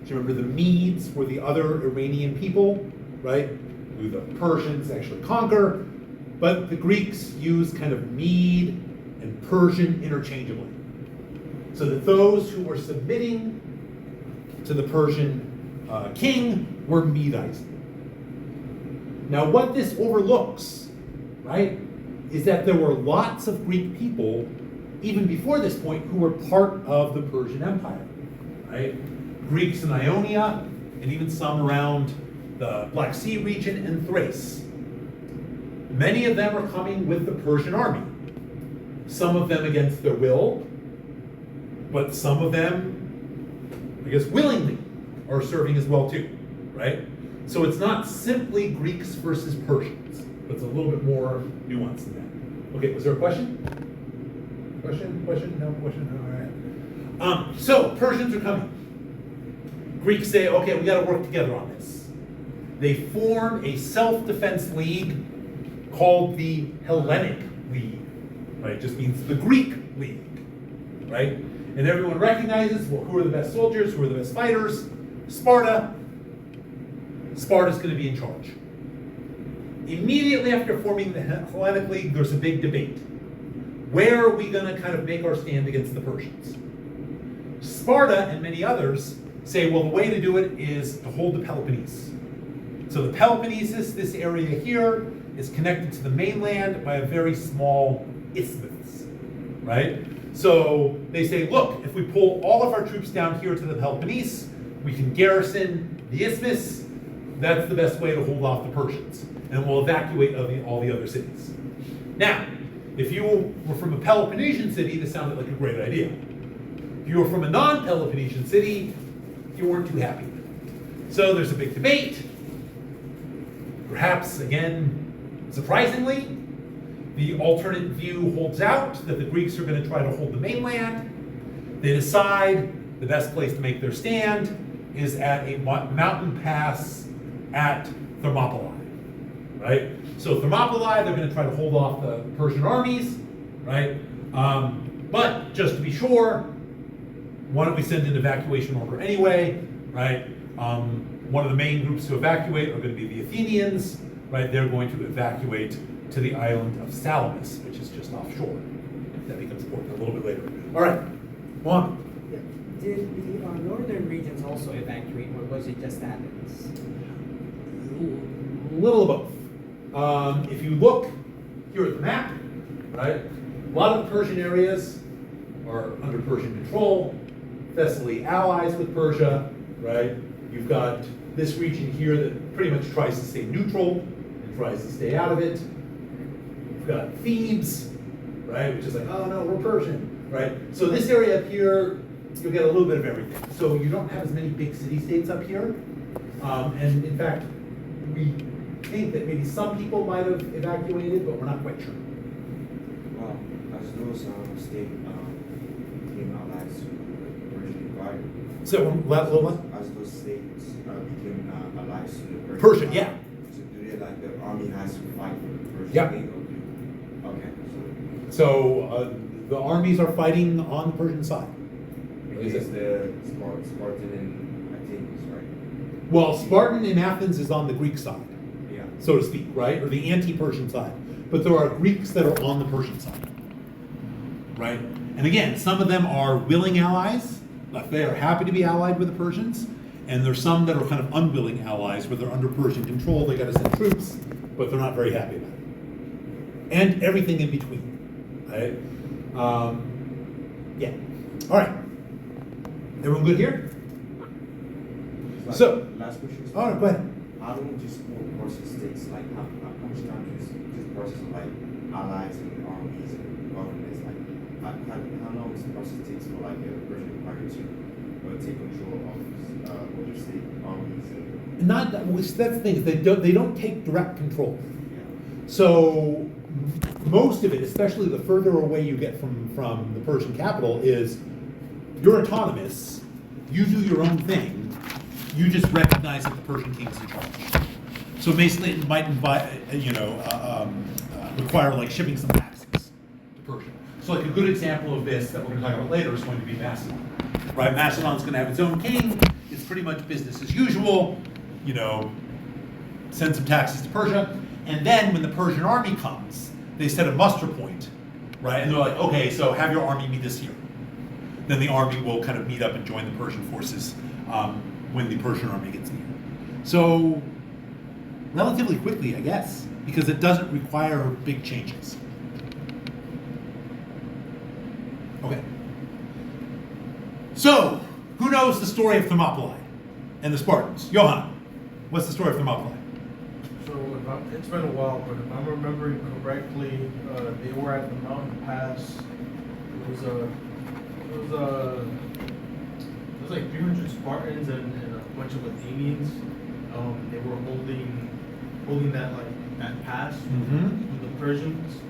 Do you remember the Medes were the other Iranian people, right? Who the Persians actually conquer, but the Greeks use kind of Mede and Persian interchangeably. So that those who were submitting to the Persian king were Medizing. Now what this overlooks, right, is that there were lots of Greek people, even before this point, who were part of the Persian Empire, right? Greeks in Ionia, and even some around the Black Sea region and Thrace. Many of them are coming with the Persian army. Some of them against their will, but some of them, I guess, willingly are serving as well too, right? So it's not simply Greeks versus Persians, but it's a little bit more nuanced than that. Okay, was there a question? Question? No question? All right. So Persians are coming. Greeks say, okay, we got to work together on this. They form a self-defense league called the Hellenic League, right? It just means the Greek League, right? And everyone recognizes, well, who are the best soldiers, who are the best fighters? Sparta. Sparta's going to be in charge. Immediately after forming the Hellenic League, there's a big debate. Where are we going to kind of make our stand against the Persians? Sparta and many others say, well, the way to do it is to hold the Peloponnese. So the Peloponnesus, this area here, is connected to the mainland by a very small isthmus, right? So they say, look, if we pull all of our troops down here to the Peloponnese, we can garrison the isthmus. That's the best way to hold off the Persians. And we'll evacuate all the other cities. Now, if you were from a Peloponnesian city, this sounded like a great idea. If you were from a non-Peloponnesian city, you weren't too happy. So there's a big debate. Perhaps, again, surprisingly, the alternate view holds out that the Greeks are going to try to hold the mainland. They decide the best place to make their stand is at a mountain pass at Thermopylae, right? So Thermopylae, they're going to try to hold off the Persian armies, right? But just to be sure, why don't we send an evacuation order anyway, right? One of the main groups to evacuate are going to be the Athenians, right? They're going to evacuate to the island of Salamis, which is just offshore. That becomes important a little bit later. All right, Mohammed. Yeah. Did the northern regions also evacuate, or was it just Athens? A little of both. If you look here at the map, right, a lot of the Persian areas are under Persian control. Thessaly allies with Persia, right? You've got this region here that pretty much tries to stay neutral and tries to stay out of it. You've got Thebes, right, which is like, oh no, we're Persian, right? So this area up here, you'll get a little bit of everything. So you don't have as many big city-states up here. And in fact, we think that maybe some people might have evacuated, but we're not quite sure. Well, as those states became allies to the Persian Empire. So, little one? As those states became allies to the Persia, Empire, yeah. So do they like the army has to fight for the Persian Yeah. king, or do? Okay, So the armies are fighting on the Persian side. against the Spartan and Athenians, right? Well, Spartan in Athens is on the Greek side, Yeah. so to speak, right? Or the anti-Persian side. But there are Greeks that are on the Persian side, right? And again, some of them are willing allies, like they are happy to be allied with the Persians, and there's some that are kind of unwilling allies where they're under Persian control, they gotta send troops, but they're not very happy about it. And everything in between, right? Yeah, all right. Everyone good here? So- Last question. All right, go ahead. How long do support process takes? Like how much time does this process of like allies and armies and governments how long does the process takes for like a Persian empire to take control of other state armies and Not that, well, that's the thing, they don't take direct control. yeah. So most of it, especially the further away you get from the Persian capital, is you're autonomous, you do your own thing, you just recognize that the Persian king's in charge. So basically it might require like shipping some taxes to Persia. So like a good example of this that we're going to talk about later is going to be Macedon. Right, Macedon's going to have its own king, it's pretty much business as usual, send some taxes to Persia, and then when the Persian army comes, they set a muster point, right? And they're like, okay, so have your army meet us here. Then the army will kind of meet up and join the Persian forces when the Persian army gets near. So relatively quickly, I guess, because it doesn't require big changes. Okay. So, who knows the story of Thermopylae and the Spartans? Johan, what's the story of Thermopylae? So it's been a while, but if I'm remembering correctly, they were at the mountain pass. It was like 300 Spartans and a bunch of Athenians. They were holding that pass with the Persians.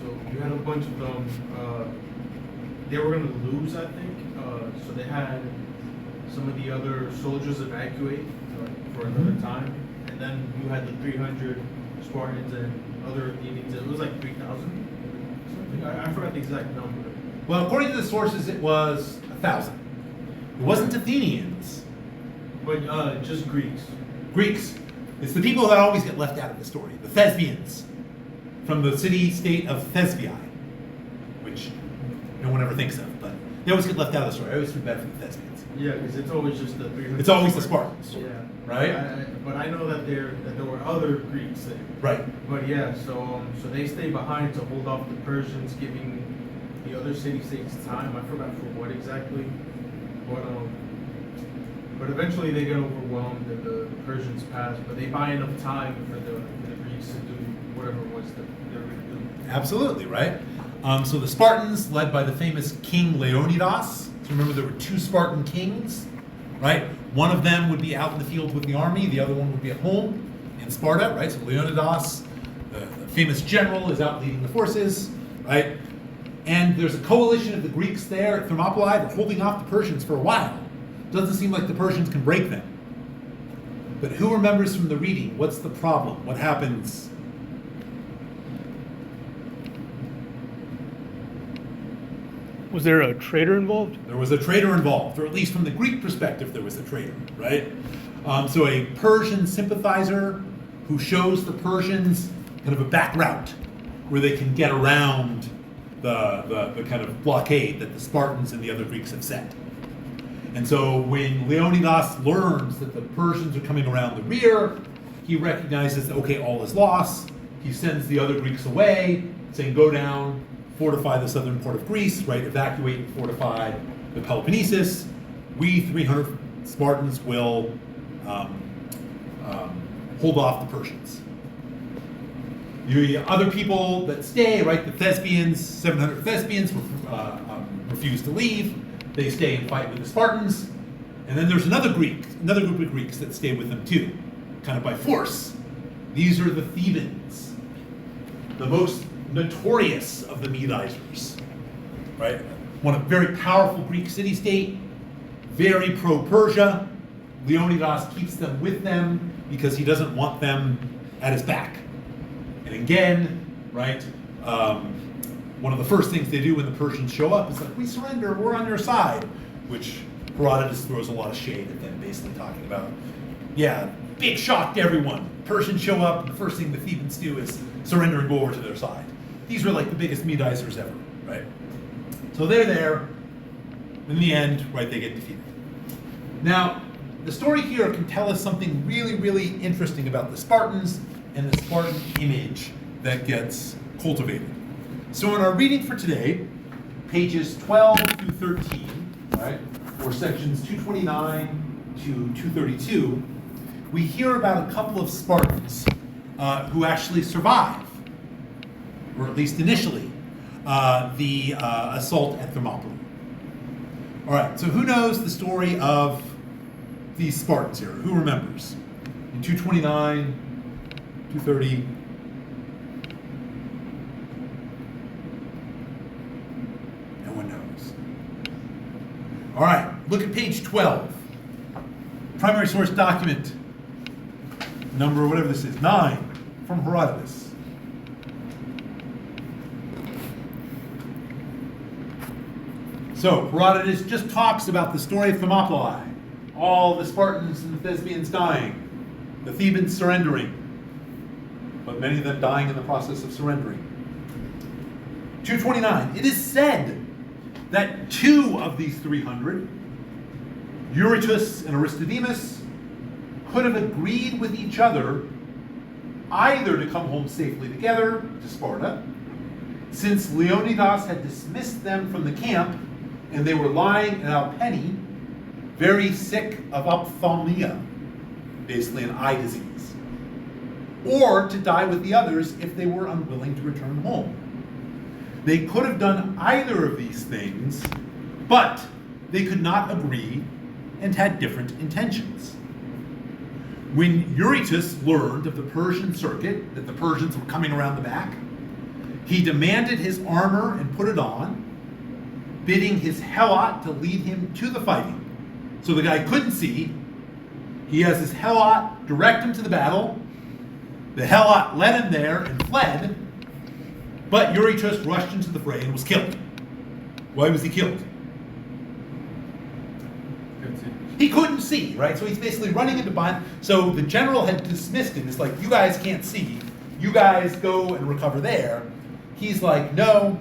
So you had a bunch of them. They were gonna lose, I think. So they had some of the other soldiers evacuate for another time, and then you had the 300 Spartans and other Athenians. It was like 3,000 something. I forgot the exact number. Well, according to the sources, it was 1,000. It wasn't Athenians. But just Greeks. Greeks. It's the people that always get left out of the story. The Thesbians, from the city-state of Thesbia, which no one ever thinks of, but they always get left out of the story. I always feel bad for the Thesbians. Yeah, because it's always just the 300. It's always the Spartans. Yeah. Right? But I know that there were other Greeks there. Right. But yeah, so they stay behind to hold off the Persians, giving the other city-states time. I forgot for what exactly, but eventually they get overwhelmed and the Persians pass. But they buy enough time for the Greeks to do whatever it was that they were going to do. Absolutely, right? So the Spartans, led by the famous King Leonidas. So remember, there were two Spartan kings, right? One of them would be out in the field with the army, the other one would be at home in Sparta, right? So Leonidas, the famous general, is out leading the forces, right? And there's a coalition of the Greeks there at Thermopylae. They're holding off the Persians for a while. Doesn't seem like the Persians can break them. But who remembers from the reading? What's the problem? What happens? Was there a traitor involved? There was a traitor involved, or at least from the Greek perspective, there was a traitor, right? So a Persian sympathizer who shows the Persians kind of a back route where they can get around the kind of blockade that the Spartans and the other Greeks have set. And so when Leonidas learns that the Persians are coming around the rear, he recognizes that, okay, all is lost. He sends the other Greeks away, saying, go down, fortify the southern port of Greece, right? Evacuate and fortify the Peloponnesus. We 300 Spartans will hold off the Persians. The other people that stay, right? The Thespians, 700 Thespians refuse to leave. They stay and fight with the Spartans. And then there's another group of Greeks that stay with them too, kind of by force. These are the Thebans, the most notorious of the Medizers, right? One of very powerful Greek city-state, very pro-Persia. Leonidas keeps them with them because he doesn't want them at his back. And again, right, one of the first things they do when the Persians show up is like, we surrender, we're on your side, which Herodotus throws a lot of shade at them, basically talking about, Yeah, big shock to everyone. Persians show up, and the first thing the Thebans do is surrender and go over to their side. These were like the biggest Medizers ever, right? So they're there. In the end, right, they get defeated. Now, the story here can tell us something really, really interesting about the Spartans and the Spartan image that gets cultivated. So in our reading for today, pages 12 through 13, right, or sections 229 to 232, we hear about a couple of Spartans who actually survive, or at least initially, the assault at Thermopylae. All right, so who knows the story of these Spartans here? Who remembers? In 229, 230. No one knows. All right, look at page 12. Primary source document, number whatever this is, 9, from Herodotus. So Herodotus just talks about the story of Thermopylae, all the Spartans and the Thesbians dying, the Thebans surrendering, but many of them dying in the process of surrendering. 229, it is said that 2 of these 300, Eurytus and Aristodemus, could have agreed with each other either to come home safely together to Sparta, since Leonidas had dismissed them from the camp and they were lying in Alpeni, very sick of ophthalmia, basically an eye disease, or to die with the others if they were unwilling to return home. They could have done either of these things, but they could not agree and had different intentions. When Eurytus learned of the Persian circuit, that the Persians were coming around the back, he demanded his armor and put it on, bidding his helot to lead him to the fighting. So the guy couldn't see. He has his helot direct him to the battle. The helot led him there and fled, but Eurytus rushed into the fray and was killed. Why was he killed? He couldn't see, right? So he's basically running into bind. So the general had dismissed him. It's like, you guys can't see. You guys go and recover there. He's like, no,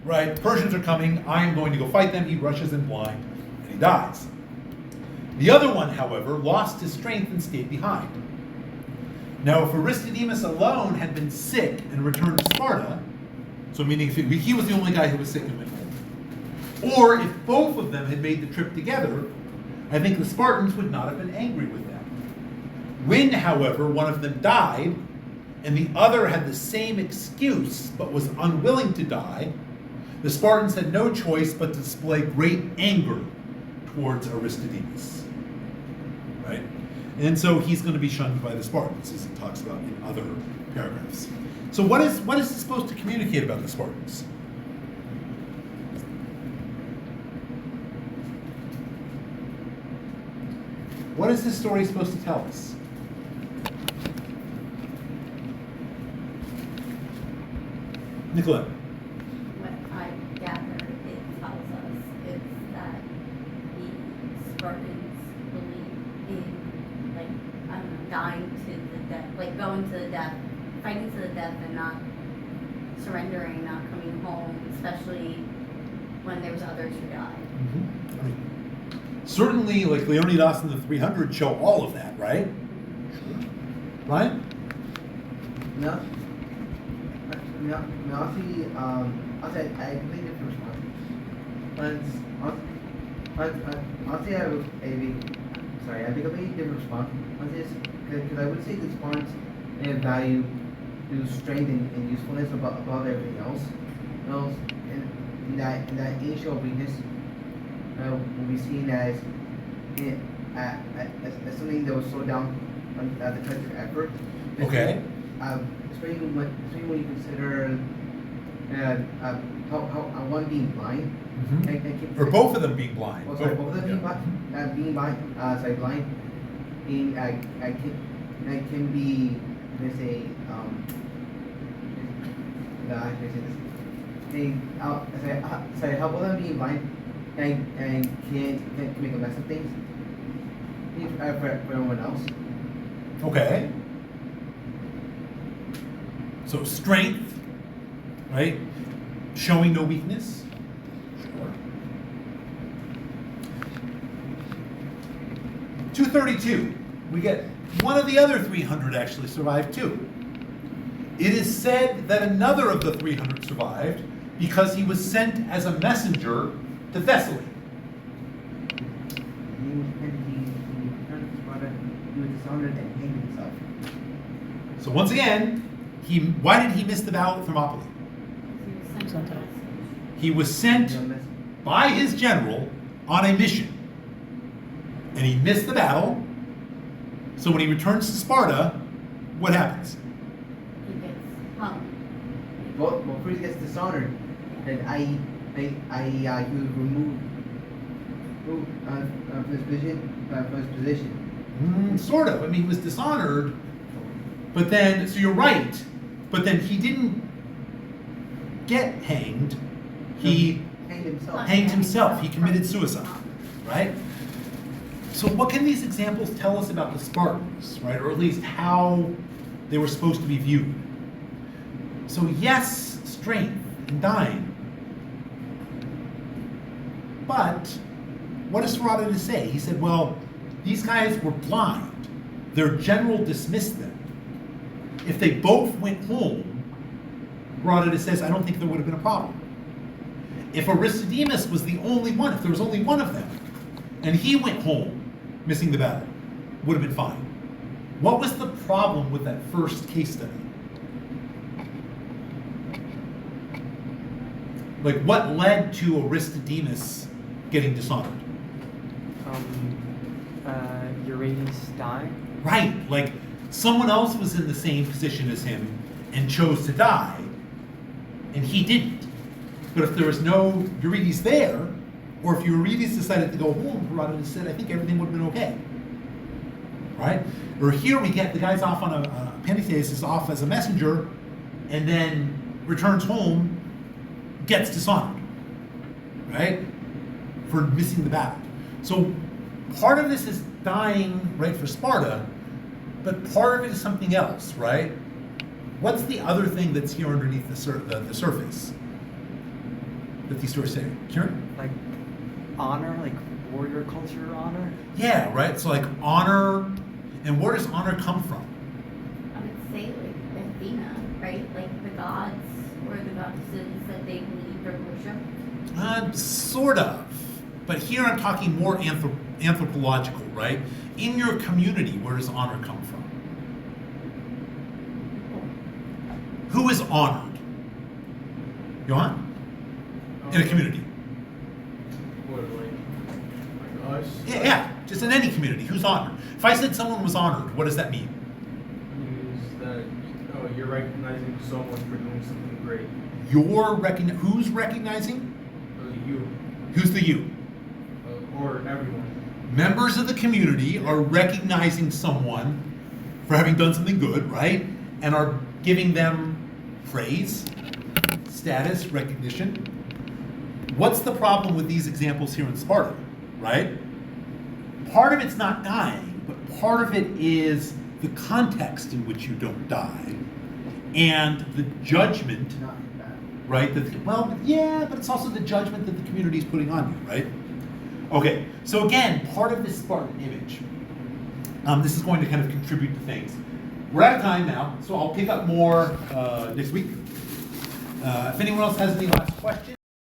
right? Persians are coming. I am going to go fight them. He rushes in blind and he dies. The other one, however, lost his strength and stayed behind. Now, if Aristodemus alone had been sick and returned to Sparta, so meaning if he was the only guy who was sick and went home, or if both of them had made the trip together, I think the Spartans would not have been angry with them. When, however, one of them died, and the other had the same excuse but was unwilling to die, the Spartans had no choice but to display great anger towards Aristodemus. Right? And so he's going to be shunned by the Spartans, as he talks about in other paragraphs. So what is this supposed to communicate about the Spartans? What is this story supposed to tell us? Nicola. What I gather it tells us is that the Spartans believe in, like, I don't know, dying to the death, like going to the death, fighting to the death and not surrendering, not coming home, especially when there's others who die. Mm-hmm. I mean, certainly, like Leonidas and the 300 show all of that, right? Ryan? No. No, honestly, I'll say I completely different response. Honestly, I have a completely different response on this, because I would say the Spartans value strength and usefulness above everything else. And that initial weakness will be seen as something that will slow down the collective effort. Okay. Especially when you consider how one being blind, Mm-hmm. Or both of them being blind. both of them being blind, being can be, let's say, how both of them being blind and can make a mess of things. for everyone else. Okay. So strength, right? Showing no weakness. Sure. 232. We get one of the other 300 actually survived too. It is said that another of the 300 survived because he was sent as a messenger to Thessaly. He returned to Sparta. He was dishonored and hanged himself. So once again, why did he miss the battle at Thermopylae? He was sent to us. He was sent You know, miss- by his general on a mission. And he missed the battle. So when he returns to Sparta, what happens? He gets hung. Well, first he gets dishonored, and he was removed from his position. Sort of. I mean, he was dishonored, but then, so you're right, but then he didn't get hanged. He Hanged himself. He committed suicide, right? So what can these examples tell us about the Spartans, right? Or at least how they were supposed to be viewed? So yes, strength and dying. But what does Herodotus say? He said, well, these guys were blind. Their general dismissed them. If they both went home, Herodotus says, I don't think there would have been a problem. If Aristodemus was the only one, if there was only one of them, and he went home, missing the battle, would have been fine. What was the problem with that first case study? Like, what led to Aristodemus getting dishonored? Eurydice died. Right, like someone else was in the same position as him and chose to die, and he didn't. But if there was no Eurydice there, or if Eurydice decided to go home, Herodotus said, I think everything would have been okay. Right? Or here we get the guy's off on Pantheius is off as a messenger, and then returns home, gets dishonored. Right? For missing the battle. So part of this is dying, right, for Sparta, but part of it is something else, right? What's the other thing that's here underneath the surface that these stories say? Kieran? Like honor, like warrior culture honor. Yeah, right. So like honor, and where does honor come from? I would say like Athena, right? Like the gods or the goddesses that they believed or worshipped. Sort of. But here I'm talking more anthropological, right? In your community, where does honor come from? Who is honored? Johan? In a community. What, like us? Yeah, just in any community. Who's honored? If I said someone was honored, what does that mean? Is that you're recognizing someone for doing something great. Who's recognizing? You. Who's the you? Or everyone. Members of the community are recognizing someone for having done something good, right? And are giving them praise, status, recognition. What's the problem with these examples here in Sparta, right? Part of it's not dying, but part of it is the context in which you don't die and the judgment, Not bad. right? But it's also the judgment that the community is putting on you, right? Okay, so again, part of this Spartan image, this is going to kind of contribute to things. We're out of time now, so I'll pick up more next week. If anyone else has any last questions.